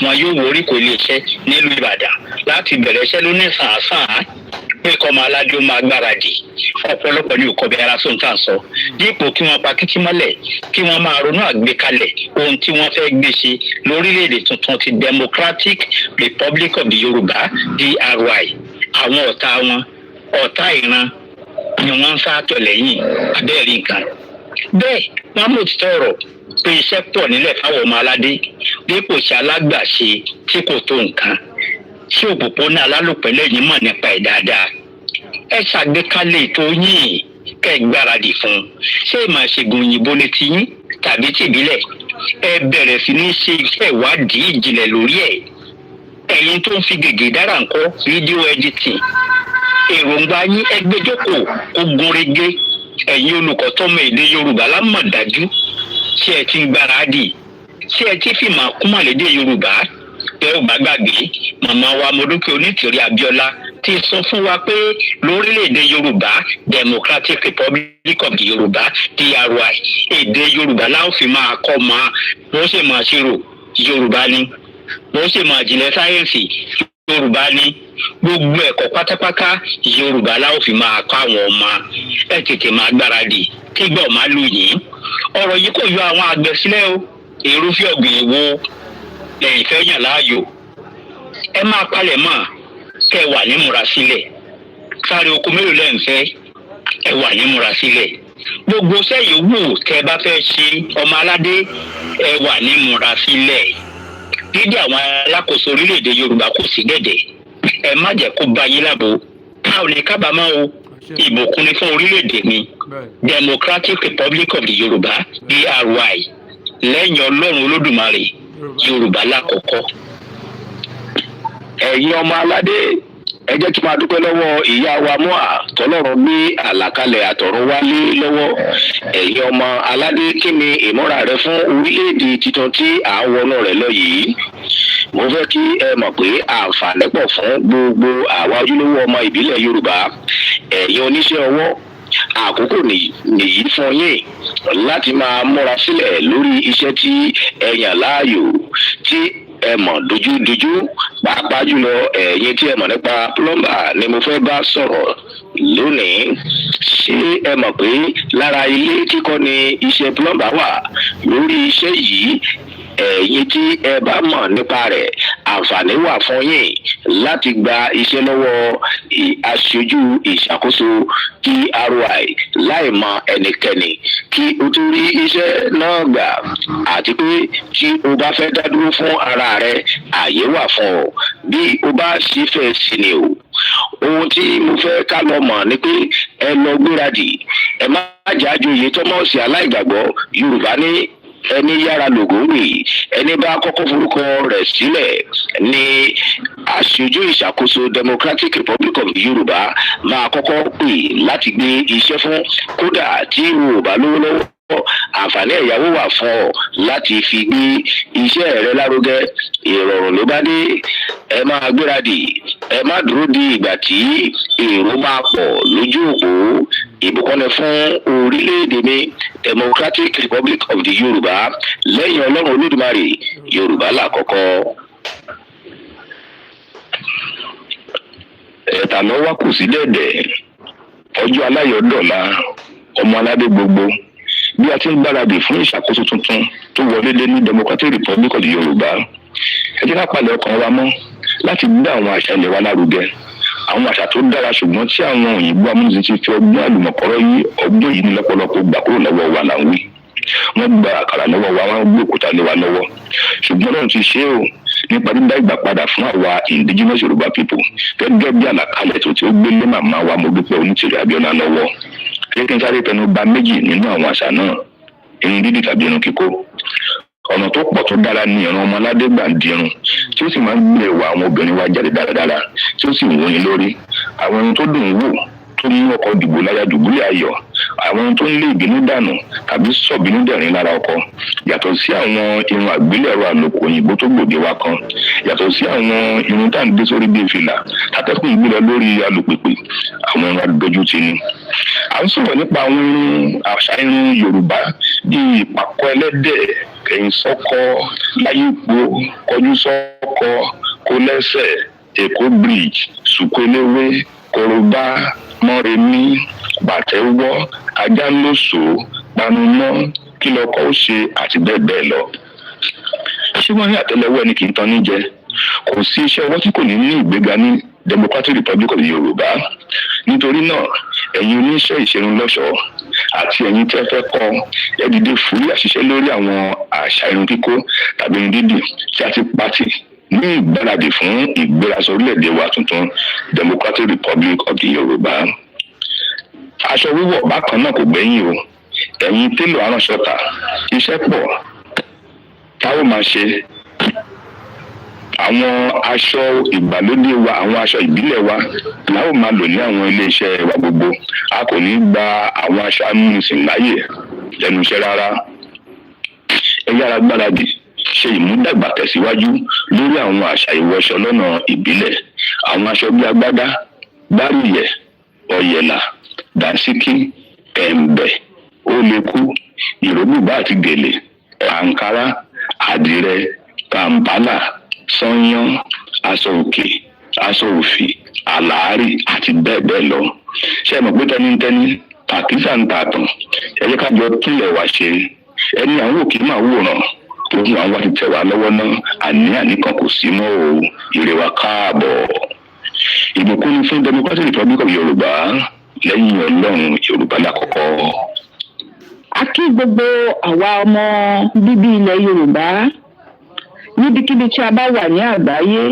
wọn yóò wọ oríkò iléeṣẹ́ nílùú Ìbàdàn láti bẹ̀rẹ̀ iṣẹ́ lónìí sàn-án pé kọ́mọ aládé ó máa gbáradì ọ̀pọ̀lọpọ̀ ní òkọ̀bẹ ara sóhun tá à ń sọ dípò kí wọ́n pa kíkí mọ́lẹ̀ kí wọ́n máa ronú àgbékalẹ̀ ohun tí wọ́n fẹ́ gbé ṣe lórílẹ̀‐èdè tuntun ti Democratic Republic of the Yorùbá DRY àwọn ọ̀tá wọn ọ̀tá ìran ni wọ́n ń sátọ̀ lẹ́yìn abẹ́rẹ́ nǹkan bẹ́ẹ̀ wọ́n mú òtítọ́ ọ̀rọ̀ pé iṣẹ́ pọ̀ nílẹ̀ fáwọn ọmọ aládé dípò ṣe alágbàṣe tí kò tó nǹkan ṣé òpópónà alálòpẹ́ lẹ́yìn mọ̀ nípa ẹ̀ dáadáa ẹ ṣàgbékalẹ̀ ètò yín kẹ́ ẹ gbáradì fún ṣé ìmọ̀ ìṣègùn òyìnbó létí yín tàbí tìbílẹ̀ ẹ bẹ̀rẹ̀ sí ní ṣe iṣẹ́ ìwádìí ìjìnlẹ̀ lórí ẹ̀ ẹ̀yin tó ń fi gègé dára ńkọ́ fídíò editing èròǹgbà yín ẹgbẹ́jọ́kọ̀ ó gúnrégé ẹ̀yin olùkọ́ tọ́mọ èdè Yorùbá lámọ̀dájú ṣé ẹ ti ń gbáradì ṣé ẹ ti fìmọ̀ àkúmọ̀lédè Yorùbá tẹ ò bá gbàgbé màmá wa Modúpẹ́ Onítìrí Abíọ́lá ti sọ fún wa pé lórílẹ̀‐èdè Yorùbá Democratic Republic of the Yorùbá DRY èdè Yorùbá láwọn fi máa kọ́ máa wọ́n ṣe máa ṣírò Yorùbá ni wọ́n ṣe máa jìnlẹ̀ sáyẹ́ǹsì Yorùbá ni gbogbo ẹ̀kọ́ pátápátá Yorùbá láwọn fi máa kọ́ àwọn ọmọ ẹ tètè máa gbáradì kí gbọ́ máa lù yín ọ̀rọ̀ yìí kò yọ àwọn àgbẹ̀ sílẹ̀ o irúfẹ́ ọ̀gbìn wo lẹ́yìn fẹ́ yàn láàyò ẹ máa palẹ̀ mọ́ kẹ́ wà ní múra sílẹ̀ sáré oko mélòó lẹ́ ń fẹ́ ẹ wà ní múra sílẹ̀ gbogbo sẹ́yìn wù tẹ́ bá fẹ́ ṣe ọmọ aládé ẹ wà ní múra sílẹ̀ dídí àwọn alákòóso orílẹ̀-èdè Yorùbá kò sí gẹ̀dẹ̀ ẹ má jẹ́ kó bá yín lábo a ò lè kábàámọ̀ o ìbùkún ni fún orílẹ̀-èdè mi Democratic Republic of the Yorùbá DRY lẹ́yìn Ọlọ́run Olódùmarè Yorùbá lákọ̀ọ́kọ́. ẹ̀yin ọmọ aládé ẹ jẹ́ kí n máa dúpẹ́ lọ́wọ́ ìyá wa mọ́à tọ́lọ́run gbé àlàkalẹ̀ àtọ̀run wálé lọ́wọ́ ẹ̀yin ọmọ aládé kí ni ìmúra rẹ fún orílẹ̀-èdè titun tí à ń wọnú rẹ̀ lọ yìí mo fẹ́ kí ẹ mọ̀ pé àǹfààní pọ̀ fún gbogbo àwa ojúlówó ọmọ ìbílẹ̀ Yorùbá ẹ̀yin oníṣẹ́ ọwọ́ àkókò nìyí fún yín láti máa múra sílẹ̀ lórí iṣẹ́ tí ẹ yàn láàyò tí ẹ mọ̀ dojúdojú pàápàá jùlọ ẹ̀yin tí ẹ mọ̀ nípa plumber ni mo fẹ́ bá sọ̀rọ̀ lónìí ṣé ẹ mọ̀ pé lára ilé kíkọ́ ni iṣẹ́ plumber wà lórí iṣẹ́ yìí ẹ̀yin tí ẹ bá mọ̀ nípa rẹ̀ àǹfààní wà fún yín láti gba iṣẹ́ lọ́wọ́ aṣojú ìṣàkóso DRY láì mọ ẹnikẹ́ni kí o tún rí iṣẹ́ náà gbà àti pé tí o bá fẹ́ dá dúró fún ara rẹ àyè wà fún ọ bí o bá sì fẹ́ sí ni o ohun tí mo fẹ́ ká lọ mọ̀ ni pé ẹ lọ gbéradì ẹ má jáde oyè tọ́mọ̀sí aláìgbàgbọ́ Yorùbá ní ẹni yára lògóńgbè ẹni bá kọ́kọ́ forúkọ rẹ̀ sílẹ̀ ní aṣojú ìṣàkóso Democratic Republic of Yorùbá máa kọ́kọ́ pè láti gbé iṣẹ́ fún kódà tí o ò bá lówó lọ́wọ́ àǹfààní ẹ̀yáwó wà fún ọ láti fi gbé iṣẹ́ rẹ lárugẹ ìrọ̀rùn ló bá dé ẹ máa gbéradì ẹ má dúró di ìgbà tí èrò máa pọ̀ lójú òpó ìbùkún ni fún orílẹ̀-èdè mi Democratic Republic of the Yorùbá lẹ́yìn Ọlọ́run Olódùmarè Yorùbá lákọ̀ọ́kọ́. ẹ̀ta ló wá kù sí dẹ̀dẹ̀ ọjọ́ aláyọ̀ dọ̀la ọmọ aládé gbogbo bí a ti ń gbáradì fún ìṣàkóso tuntun tó wọlé dé ní Democratic Republic of the Yorùbá ẹ jẹ́ ká palẹ̀ ọkàn wa mọ́ láti gbé àwọn àṣà ilẹ̀ wa lárugẹ àwọn àṣà tó dára ṣùgbọ́n tí àwọn òyìnbó amúnisìn ti fi ọgbọ́n àlùmọ̀kọ́rọ́ yí ọgbọ́n yìí ní lọ́pọ̀lọpọ̀ gbà kúrò lọ́wọ́ wa là ń wí wọ́n gba àkàrà lọ́wọ́ wa wọ́n gbé òkúta lé wa lọ́wọ́ ṣùgbọ́n náà ti ṣe o nípa dídá ìgbà padà fún àwa indigenous Yorùbá people gẹ́gẹ́ bí àlàkalẹ̀ tó ti ó gbé lé màmá wa Modúpẹ́ Onítìrí Abíọ́lá lọ́wọ́ ẹ kí n sáré tẹnu bà méjì nínú àwọn àṣà náà irun dídì tàbí irun kíkó ọ̀nà tó pọ̀ tó dára ní ìran ọmọ aládé gbà ń dirun tí ó sì máa ń gbé ẹwà àwọn obìnrin wa jáde dáradára tí ó sì wúni lórí àwọn irun tó dùn wò tó mú ọkọ dìbò láyà dùbúlẹ̀ ayọ̀ àwọn irun tó ń lé ìbínú dànù tàbí sọ̀bínú dẹ̀rín lára ọkọ yàtọ̀ sí àwọn irun àgbélẹ̀rọ àlòkù òyìnbó tó gbòde wa kan yàtọ̀ sí àwọn irun tá à ń dé sórí bíi fìlà tàtẹ́kùn ìgbélọ lórí alùpùpù àwọn irun adójútì ni à ń sọ̀rọ̀ nípa àwọn irun àṣà irun Yorùbá bíi ìpàkọ́ ẹlẹ́dẹ̀, kẹ̀yìn sọ́kọ, láyípo, kọjú sọ́kọ, kólẹ́sẹ̀, Èkó bridge, sùkúléwé, korobá, mọ́remí, bàtẹ́wọ́, ajálóso, panumọ́, kí lọkọ ó ṣe àti bẹ́ẹ̀ bẹ́ẹ̀ lọ. Ṣé wọ́n ní àtẹ́lẹwọ́ ẹni kì í tan ní jẹ? Kò sí iṣẹ́ ọwọ́ tí kò ní ní ìgbéga ní Democratic Republic of Yorùbá. Nítorí náà, ẹ̀yin oníṣẹ́ ìṣerunlọ́ṣọ̀ọ́ àti ẹ̀yin tí ẹ fẹ́ kọ́ ẹ dìde fúrí àṣìṣe lórí àwọn àṣà irun kíkó tàbí irun dídì tí a ti pàtì ní ìgbáradì fún ìgbérasọ orílẹ̀-èdè wa tuntun Democratic Republic of the Yorùbá. Aṣọ wíwọ̀ bákan náà kò gbẹ́yìn o. Ẹ̀yin télò aránṣọ́ta, iṣẹ́ pọ̀ tá ó máa ṣe. Àwọn aṣọ ìgbàlódé wa, àwọn aṣọ ìbílẹ̀ wa la ó máa lò ní àwọn iléeṣẹ́ wa gbogbo. A kò ní gba àwọn aṣọ amúnisìn láyè lẹ́nu iṣẹ́ rárá. Ẹ yára gbáradì ṣe ìmúdàgbà tẹ̀síwájú lórí àwọn àṣà ìwọṣọ lọ́nà ìbílẹ̀. Àwọn aṣọ bí agbádá, gbáríyẹ̀, ọ̀yẹ̀là, dànsíkí, ẹ̀m̀bẹ̀, ólékú, ìróbùbá àti gèlè, àǹkárá, àdìrẹ, kàǹpálà, sányán, aṣọ òkè, aṣọ òfì, àlàárì àti bẹ́ẹ̀ bẹ́ẹ̀ lọ. Ṣé ẹ mọ̀ pé tẹ́nítẹ́ní pàkísà ń ta àtàn? Ẹ jẹ́ ká jọ túnlẹ̀ wá ṣe. Ẹni àwọn òkè máa wòran tó fún àwọn ti tẹ̀ wá lọ́wọ́ náà, àní kan kò sí mọ́ o. Ire wa káàbọ̀. Ìbùkún ni fún Democratic Republic of Yorùbá, lẹ́yìn Ọlọ́run Yorùbá lákọ̀ọ́kọ́. A kí gbogbo àwa ọmọ bíbí ilẹ̀ Yorùbá níbikíbi tí a bá wà ní àgbáyé.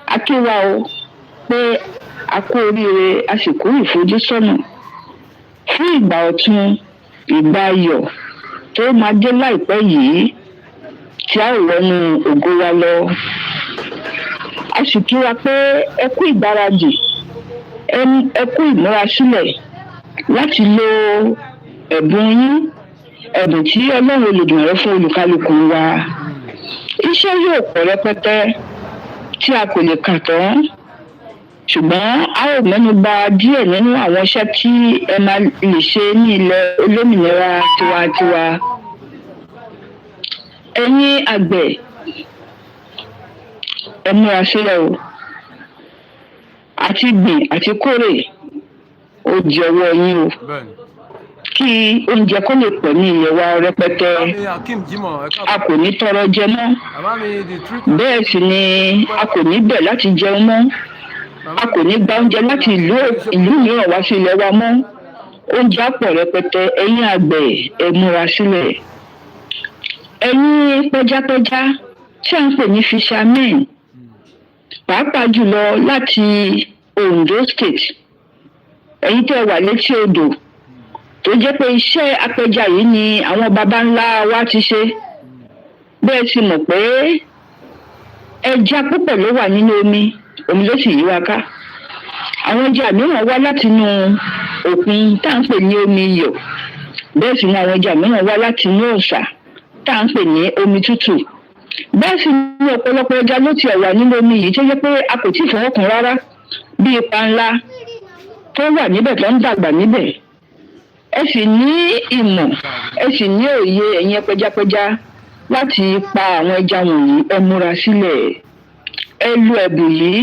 A kí wa o pé a kú oríire, a sì kú ìfojúsọ́nà fún ìgbà ọ̀tun, ìgbà ayọ̀ tó máa dé láìpẹ́ yìí tí a ò wọnú ògo wa lọ. A sì kí wa pé ẹ kú ìgbáradì, ẹ kú ìmúrasílẹ̀ láti lo ẹ̀bùn yín, ẹ̀bùn tí Ọlọ́run Olódùmarè fún olùkálùkù wa. Iṣẹ́ yóò pọ̀ rẹpẹtẹ tí a kò lè kà tán, ṣùgbọ́n a ó mẹ́nu bà díẹ̀ nínú àwọn iṣẹ́ tí ẹ máa lè ṣe ní ilẹ̀ olómìnira tiwantiwa. Ẹ̀yin àgbẹ̀, ẹ múra sílẹ̀ o. Àti gbìn àti kórè ó jẹ́ ọwọ́ yín o. Kí oúnjẹ kó lè pọ̀ ní ilẹ̀ wa rẹpẹtẹ. A kò ní tọrọ jẹ mọ́. Bẹ́ẹ̀ sì ni a kò ní bẹ̀ láti jẹun mọ́. A kò ní gba oúnjẹ láti ìlú mìíràn wá sí ilẹ̀ wa mọ́. Oúnjẹ á pọ̀ rẹpẹtẹ. Ẹ̀yin àgbẹ̀, ẹ múra sílẹ̀. Ẹ̀yin pẹjapẹja tí à ń pè ní fishermen, pàápàá jùlọ láti Ondo State, ẹ̀yin tẹ́ wà létí odò tó jẹ́ pé iṣẹ́ apẹja yìí ni àwọn baba ńlá wa ti ṣe. Bẹ́ẹ̀ sì mọ̀ pé ẹja púpọ̀ ló wà nínú omi ló sì yí wa ká. Àwọn ẹja mìíràn wá látinú òkun tá à ń pè ní omi iyọ̀. Bẹ́ẹ̀ sì ni àwọn ẹja mìíràn wá látinú ọ̀sà tá à ń pè ní omi tútù. Bẹ́ẹ̀ sì ni ọ̀pọ̀lọpọ̀ ẹja ló ti wà nínú omi yìí tó jẹ́ pé a kò tí ì fọwọ́ kàn rárá, bí ipa ńlá tó wà níbẹ̀ tó ń dàgbà níbẹ̀. Ẹ sì ní ìmọ̀, ẹ sì ní òye, ẹ̀yin pẹjapẹja, láti pa àwọn ẹja wọ̀nyí. Ẹ múra sílẹ̀. Ẹ lo ẹ̀bùn yìí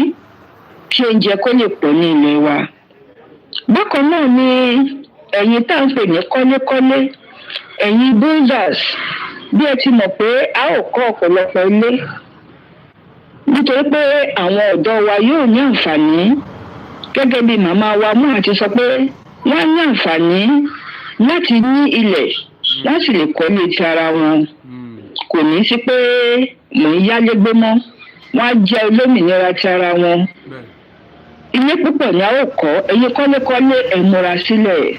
kí oúnjẹ kó lè pọ̀ ní ilẹ̀ wa. Bákan náà ni ẹ̀yin tá à ń pè ní kọ́lékọ́lé, ẹ̀yin builders, bí ẹ ti mọ̀ pé a ó kọ́ ọ̀pọ̀lọpọ̀ ilé nítorí pé àwọn ọ̀dọ́ wa yóò ní àǹfààní, gẹ́gẹ́ bí màmá wa mú àti sọ pé wọ́n ní àǹfààní láti ní ilẹ̀, wọ́n sì lè kọ́lé ti ara wọn. Kò ní sí pé mò ń yálégbé mọ́, wọ́n á jẹ́ olómìnira ti ara wọn. Ilé púpọ̀ ni a ó kọ́. Ẹ̀yin kọ́lékọ́lé, ẹ múra sílẹ̀.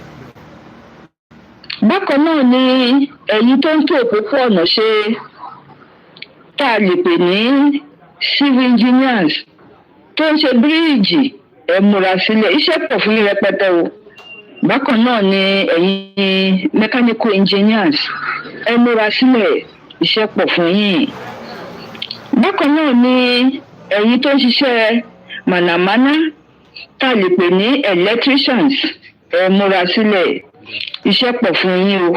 Bákan náà ni ẹ̀yin tó ń tún òpópó-ọ̀nà ṣe, tá a lè pè ní civil engineers, tó ń ṣe bíríìjì, ẹ múra sílẹ̀. Iṣẹ́ pọ̀ fún yín rẹpẹtẹ o. Bákan náà ni ẹ̀yin mechanical engineers, ẹ múra sílẹ̀. Iṣẹ́ pọ̀ fún yín. Bákan náà ni ẹ̀yin tó ń ṣiṣẹ́ mànàmáná, tá a lè pè ní electricians, ẹ múra sílẹ̀ iṣẹ́ pọ̀ fún yín o.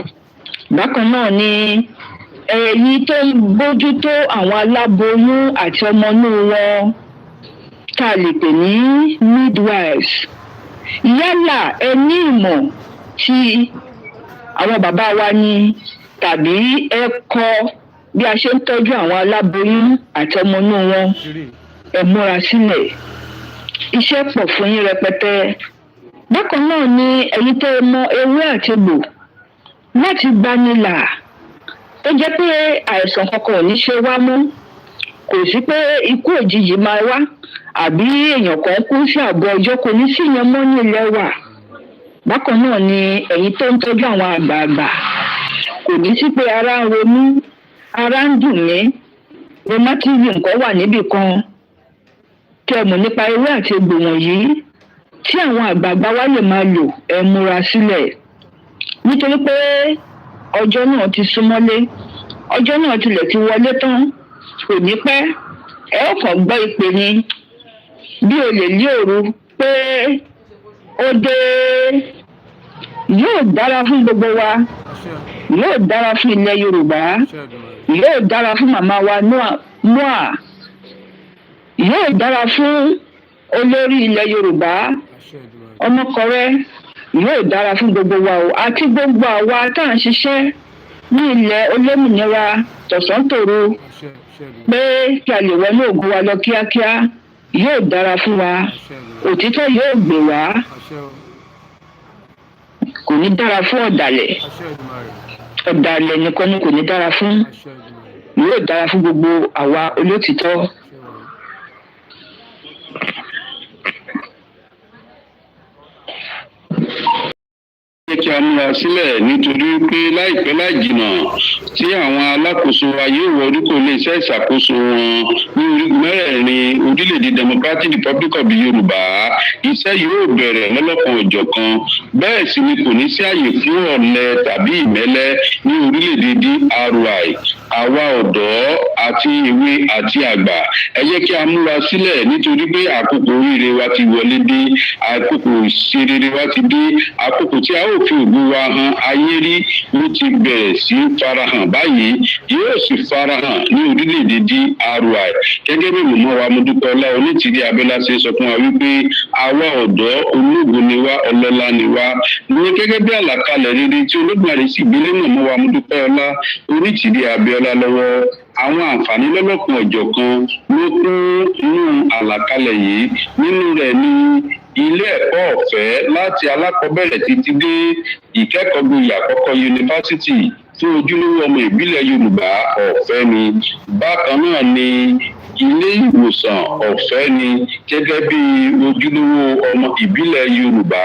Bákan náà ni èyí tó ń bójútó àwọn aláboyún àti ọmọ inú wọn tá a lè pè ní midwives. Yálà ẹ ní ìmọ̀ tí àwọn bàbá wa ní tàbí ẹ kọ́ bí a ṣe ń tọ́jú àwọn aláboyún àti ọmọ inú wọn, ẹ múra sílẹ̀ iṣẹ́ pọ̀ fún yín rẹpẹtẹ. Bákan náà ni ẹ̀yin tẹ́ mọ ewé àti egbò láti gbanilà tó jẹ́ pé àìsàn kankan ò ní ṣe wá mọ́, kò sí pé ikú òjijì máa wá àbí èèyàn kan kú sí àbọ̀ ọjọ́, kò ní sí yẹn mọ́ ní ilẹ̀ wa. Bákan náà ni ẹ̀yin tó ń tọ́jú àwọn àgbààgbà, kò ní sí pé ara ń ro mí, ara ń dùn mí, rheumatism kan wà níbì kan. Kí ẹ mọ̀ nípa ewé àti egbò wọ̀nyí tí àwọn àgbààgbà wa lè máa lò, ẹ múra sílẹ̀. Nítorí pé ọjọ́ náà ti súnmọ́lé, ọjọ́ náà tilẹ̀ ti wọlé tán, kò ní pẹ́ ẹ ó kàn gbọ́ ìpè ni bí olè lé òru pé ó dé. Yóò dára fún gbogbo wa, yóò dára fún ilẹ̀ Yorùbá, yóò dára fún màmá wa Noah, yóò dára fún olórí ilẹ̀ Yorùbá Ọmọkọrẹ́, yóò dára fún gbogbo wa o, àti gbogbo àwa tá à ń ṣiṣẹ́ ní ilẹ̀ olómìnira tọ̀sán tòru pé kí a lè wọnú ògo wa lọ kíákíá. Yóò dára fún wa, òtítọ́ yóò gbè wá, kò ní dára fún ọ̀dàlẹ̀, ọ̀dàlẹ̀ nìkan ni kò ní dára fún, yóò dára fún gbogbo àwa olótìtọ́. Kí a múra sílẹ̀ nítorí pé láìpẹ́ láì jìnnà tí àwọn alákòóso wa yóò wọ orúkọ iléeṣẹ́ ìṣàkóso wọn ní orígun mẹ́rẹ̀ẹ̀rin orílẹ̀-èdè Democratic Republic of Yorùbá, iṣẹ́ yóò bẹ̀rẹ̀ lọ́lọ́kan òjọ̀kan. Bẹ́ẹ̀ sì ni kò ní sí àyè fún ọ̀lẹ tàbí ìmẹ́lẹ́ ní orílẹ̀-èdè DRY. Àwa ọ̀dọ́ àti èwe àti àgbà, ẹ jẹ́ kí a múra sílẹ̀ nítorí pé àkókò oríire wa ti wọlé dé, àkókò ìṣerere wa ti dé, àkókò tí a ó fi ògo wa hàn ayé rí ló ti bẹ̀rẹ̀ sí farahàn báyìí, yóò sì farahàn ní orílẹ̀-èdè DRY. Gẹ́gẹ́ bí mọ̀mọ́ wa Modúpẹ́ọlá Onítìrí Abíọ́lá ṣe sọ fún wa wípé àwa ọ̀dọ́ ológo ni wá, ọlọ́lá ni wá. Ní gẹ́gẹ́ bí àlàkalẹ̀ rere tí Olódùmarè sì gbélé mọ̀mọ́ wa Modúpẹ́ọlá Onítìrí Abíọ́lá lọ́wọ́, àwọn àǹfààní lọ́lọ́kan ọ̀jọ̀kan ló kún inú àlàkalẹ̀ yìí. Nínú rẹ̀ ni ilé ẹ̀kọ́ ọ̀fẹ́ láti alákọ̀ọ́bẹ̀rẹ̀ títí dé ìkẹ́kọ̀ọ́ gboyè àkọ́kọ́ yunifásítì fún ojúlówó ọmọ ìbílẹ̀ Yorùbá ọ̀fẹ́ ni. Bákan náà ni ilé ìwòsàn ọ̀fẹ́ ni gẹ́gẹ́ bí ojúlówó ọmọ ìbílẹ̀ Yorùbá.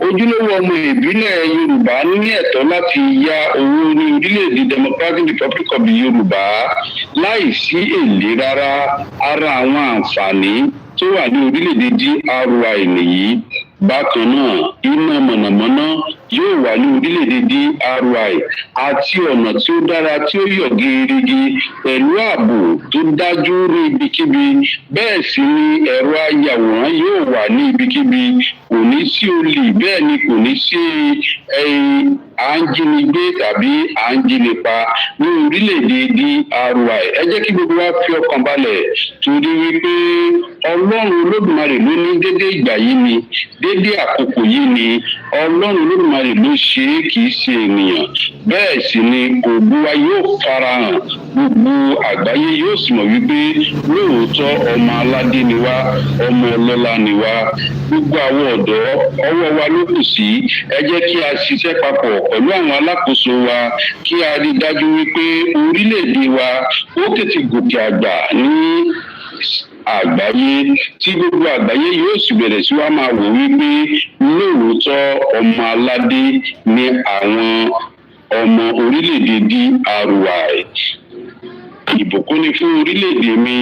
Ojúlówó ọmọ ìbílẹ̀ Yorùbá ní ẹ̀tọ́ láti yá owó ní orílẹ̀-èdè Democratic Republic of Yorùbá láì sí èlé rárá. Ara àwọn àǹfààní tó wà ní orílẹ̀-èdè DRY nìyí. Bákan náà, iná mọ̀nàmọ́ná yóò wà ní orílẹ̀-èdè DRY àti ọ̀nà tí ó dára tí ó yọ̀ gerege pẹ̀lú ààbò tó dájú ní ibikíbi. Bẹ́ẹ̀ sì ni ẹ̀rọ ayàwòrán yóò wà ní ibikíbi. Kò ní sí olè, bẹ́ẹ̀ ni kò ní sí à ń jínigbé tàbí à ń jínipa ní orílẹ̀-èdè DRY. Ẹ jẹ́ kí gbogbo wa fi ọkàn balẹ̀ torí wípé Ọlọ́run Olódùmarè ló ní dédé ìgbà yìí ni, dédé àkókò yìí ni. Ọlọ́run Olódùmarè ló ṣe é, kì í ṣe ènìyàn. Bẹ́ẹ̀ sì ni ògo wa yóò farahàn, gbogbo àgbáyé yóò sì mọ̀ wípé lóòótọ́ ọmọ aládé ni wá, ọmọ ọlọ́lá ni wá. Gbogbo àwọn ọ̀dọ́, ọwọ́ wa ló kù sí. Ẹ jẹ́ kí a ṣiṣẹ́ papọ̀ pẹ̀lú àwọn alákòóso wa kí a rí dájú wípé orílẹ̀-èdè wa ó tètè gòkè àgbà ní àgbáyé, tí gbogbo àgbáyé yóò sì bẹ̀rẹ̀ sí wá máa wò wípé lóòótọ́ ọmọ aládé ni àwọn ọmọ orílẹ̀-èdè DRY. Ìbùkún ni fún orílẹ̀-èdè mi.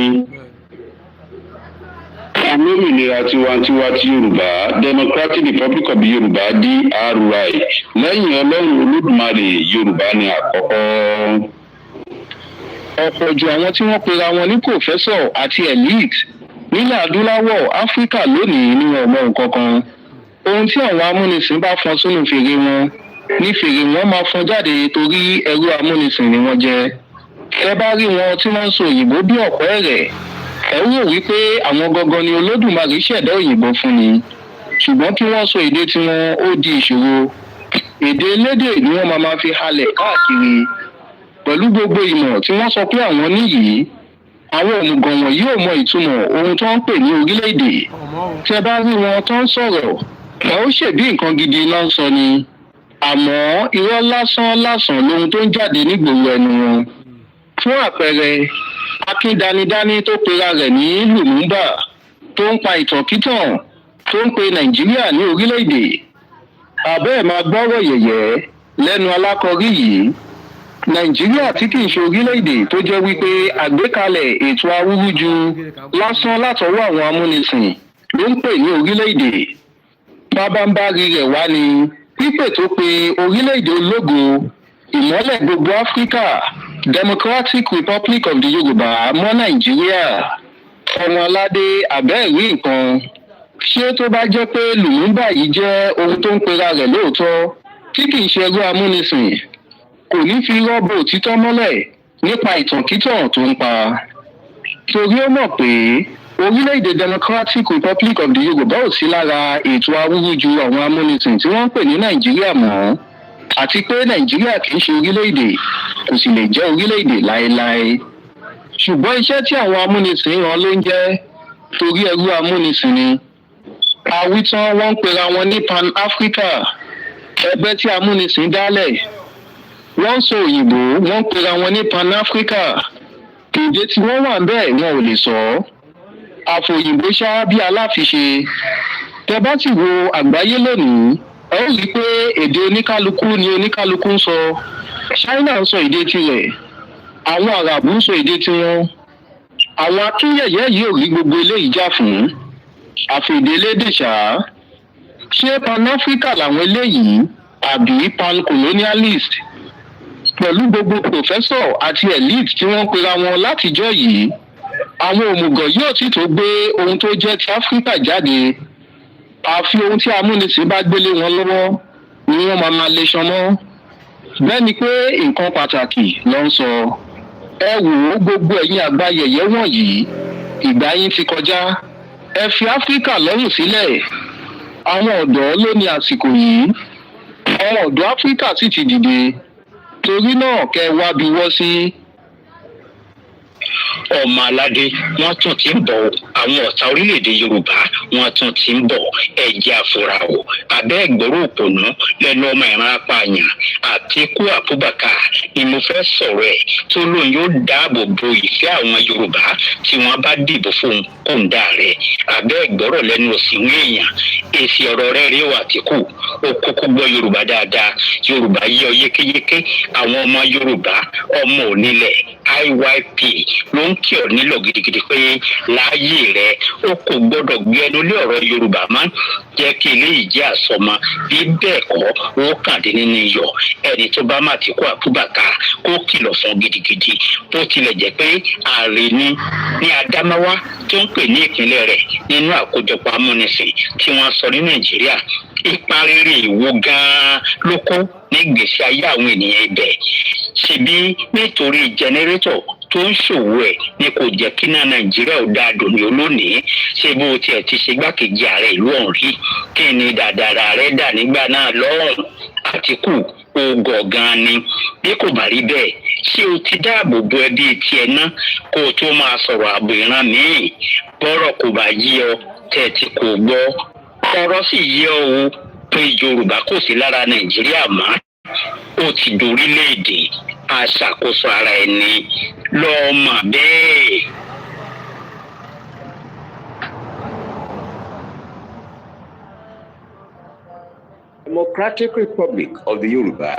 Olómìnira tiwantiwa ti Yorùbá, Democratic Republic of Yorùbá DRY. Lẹ́yìn Ọlọ́run Olódùmarè, Yorùbá ni àkọ́kọ́. Ọ̀pọ̀ jù àwọn tí wọ́n pera wọn ní pòfẹ́sọ̀ àti elite nílẹ̀ adúláwọ̀ Áfíríkà lónìí ni wọn ò mọ nǹkan kan. ohun tí àwọn amúnisìn bá fọn sínú fèrè wọn ní fèrè wọn máa fọn jáde torí ẹrú amúnisìn ni wọ́n jẹ́. Ẹ bá rí wọn tí wọ́n ń sọ òyìnbó bí ọ̀pọ̀ ẹ̀rẹ̀, ẹ rò wípé àwọn gangan ni Olódùmarè ṣẹ̀dá òyìnbó fún ni. Ṣùgbọ́n kí wọ́n sọ èdè tiwọn ó di ìṣòro. Èdè elédè ni wọ́n máa fi halẹ̀ káàkiri. Pẹ̀lú gbogbo ìmọ̀ tí wọ́n sọ pé àwọn níyìí, àwọn òmùgọ̀ wọ̀nyí ò mọ ìtumọ̀ ohun tó ń pè ní orílẹ̀-èdè. Tí ẹ bá rí wọn tó ń sọ̀rọ̀, ẹ ó ṣèbí nǹkan gidi ló ń sọ ni. Àmọ́ irọ́ lásán lohun tó ń jáde nígboro ẹnu wọn. Fún àpẹẹrẹ, Akin Danidání tó pera rẹ̀ ní Lumumba tó ń pa ìtànkítàn tó ń pe Nàìjíríà ní orílẹ̀-èdè. Àbẹ́ ẹ̀ máa gbọ́rọ̀ yẹ̀yẹ́ lẹ́nu alákọ̀rí yìí. Nàìjíríà tí kìí ṣe orílẹ̀-èdè tó jẹ́ wípé àgbékalẹ̀ ètò awúrúju lásán látọwọ́ àwọn amúnisìn ló ń pè ní orílẹ̀-èdè. Pábánbárí rẹ̀ wá ní pípè tó pe orílẹ̀-èdè ológo ìmọ́lẹ̀ gbogbo Áfíríkà Democratic Republic of the Yorùbá mọ́ Nàìjíríà. Ọmọ aládé àbẹ́ẹ̀rí nǹkan. Ṣé tó bá jẹ́ pé Lumumba yìí jẹ́ ohun tó ń pera rẹ̀ lóòótọ́ tí kìí ṣe ẹrú amúnisìn, kò ní fi rọ́bò òtítọ́ mọ́lẹ̀ nípa ìtànkítàn tó ń pa. Torí ó mọ̀ pé orílẹ̀-èdè Democratic Republic of the Yorùbá ò sí lára ètò awúrúju àwọn amúnisìn tí wọ́n ń pè ní Nàìjíríà mọ́, àti pé Nàìjíríà kìí ṣe orílẹ̀-èdè, kò sì lè jẹ́ orílẹ̀-èdè láéláé. Ṣùgbọ́n iṣẹ́ tí àwọn amúnisìn rán ló ń jẹ́ torí ẹrú amúnisìn ni. Àwítán wọ́n ń pera wọn ní Pan-Africa, ẹgbẹ́ tí amúnisìn dálẹ̀. Wọ́n ń sọ òyìnbó, wọ́n ń pera wọn ní Pan-Africa. Èdè tí wọ́n wà bẹ́ẹ̀ wọn ò lè sọ. Àfòyìnbó ṣá bí aláfiṣe. Tẹ bá ti wo àgbáyé lónìí, ẹ ó rí i pé èdè oníkálukú ni oníkálukú ń sọ. China ń sọ èdè tirẹ̀. Àwọn Àràbù ń sọ èdè tiwọn. Àwọn akínyẹ̀yẹ́ yìí ò rí gbogbo eléyìí jà fún. Àfèdélédè ṣá. Ṣé Pan-Africa làwọn eléyìí àbí pan-colonialist? Pẹ̀lú gbogbo pòfẹ́sọ̀ àti elite tí wọ́n pera wọn látijọ́ yìí, àwọn òmùgọ̀ yóò sì tó gbé ohun tó jẹ́ ti Áfíríkà jáde. Àfi ohun tí amúnisìn bá gbélé wọn lọ́wọ́ ni wọ́n máa lè ṣan mọ́. Bẹ́ẹ̀ ni pé nǹkan pàtàkì ló ń sọ. Ẹ wò ó gbogbo ẹ̀yin àgbà yẹ̀yẹ́ wọ̀nyí, ìgbà yín ti kọjá. Ẹ fi Áfíríkà lọ́rùn sílẹ̀. Àwọn ọ̀dọ́ ló ní àsìkò yìí. Àwọn ọ̀dọ́ Áfíríkà sì ti dìde. Torí náà kẹ́ wá bí wọ́ sí. Ọmọ aládé wọn tún ti ń bọ̀ àwọn ọ̀tá orílẹ̀-èdè Yorùbá wọn tún ti ń bọ̀ ẹ̀jẹ̀ àfúrà o abẹ́ ẹ̀gbọ́rọ̀ òpònú lẹ́nu ọmọ ìran apààyàn Àtíkù Abubakar ni mo fẹ́ sọ̀rọ̀ ẹ̀ tó lóun yóò dáàbò bo ìfẹ́ àwọn Yorùbá tí wọ́n bá dìbò fún kóńdà rẹ̀ abẹ́ ẹ̀gbọ́rọ̀ lẹ́nu òsínwó èèyàn èsì ọ̀rọ̀ rẹ̀ rí o Àtíkù ó kúkú gbọ́ Yorùbá dáadáa Yorùbá yé ọ yékéyéké àwọn ọmọ Yorùbá ọmọ onílẹ̀ IYP ló ń kí ọ nílò gidigidi pé láàyè rẹ ó kò gbọ́dọ̀ gbé ẹnu lé ọ̀rọ̀ Yorùbá máa jẹ́ kí eléyìí jẹ́ àsọmọ bí bẹ́ẹ̀ kọ́ ó kàn dé nínú iyọ̀ ẹni tó bá má ti kó Abubakar kó kìlọ̀ fún gidigidi bó tilẹ̀ jẹ́ pé ààrẹ ní Adamawa tó ń pè ní ìpínlẹ̀ rẹ̀ nínú àkójọpọ̀ amúnisìn tí wọ́n sọ ní Nàìjíríà ipa rere ìwo gan-an ló kó ní ìgbésí ayé àwọn ènìyàn ibẹ̀ ṣebí nítorí jẹnẹrétọ̀ tó ń ṣòwò ẹ̀ ni kò jẹ́ kí náà Nàìjíríà ò dáa dòní olónìí ṣé bó tiẹ̀ ti ṣe gbákejì ààrẹ ìlú ọ̀hún rí kí ni dàdàrà rẹ̀ dà nígbà náà lọ́rùn Àtíkù ògọ̀ gan-an ni bí kò bá rí bẹ́ẹ̀ ṣé o ti dáàbò bo ẹbí tiẹ̀ náà kó o tó máa sọ̀rọ̀ ààbò ìran míì bọ́rọ̀ kò bá yí ọ tẹ̀ tí kò gbọ́ ọ̀rọ̀ sì yé ọ o pé Yorùbá kò sí lára Nàìjíríà mọ́ ó ti dorílẹ̀-èdè aṣàkóso ara ẹni lọ́ọ́ mọ̀ bẹ́ẹ̀. Democratic Republic of the Yorùbá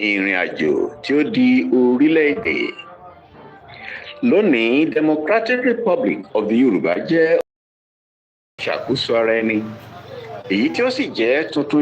ìrìn àjò tí ó di orílẹ̀-èdè. Lónìí, Democratic Republic of the Yorùbá jẹ́ ìṣàkóso ara ẹni èyí tí ó sì jẹ́ tuntun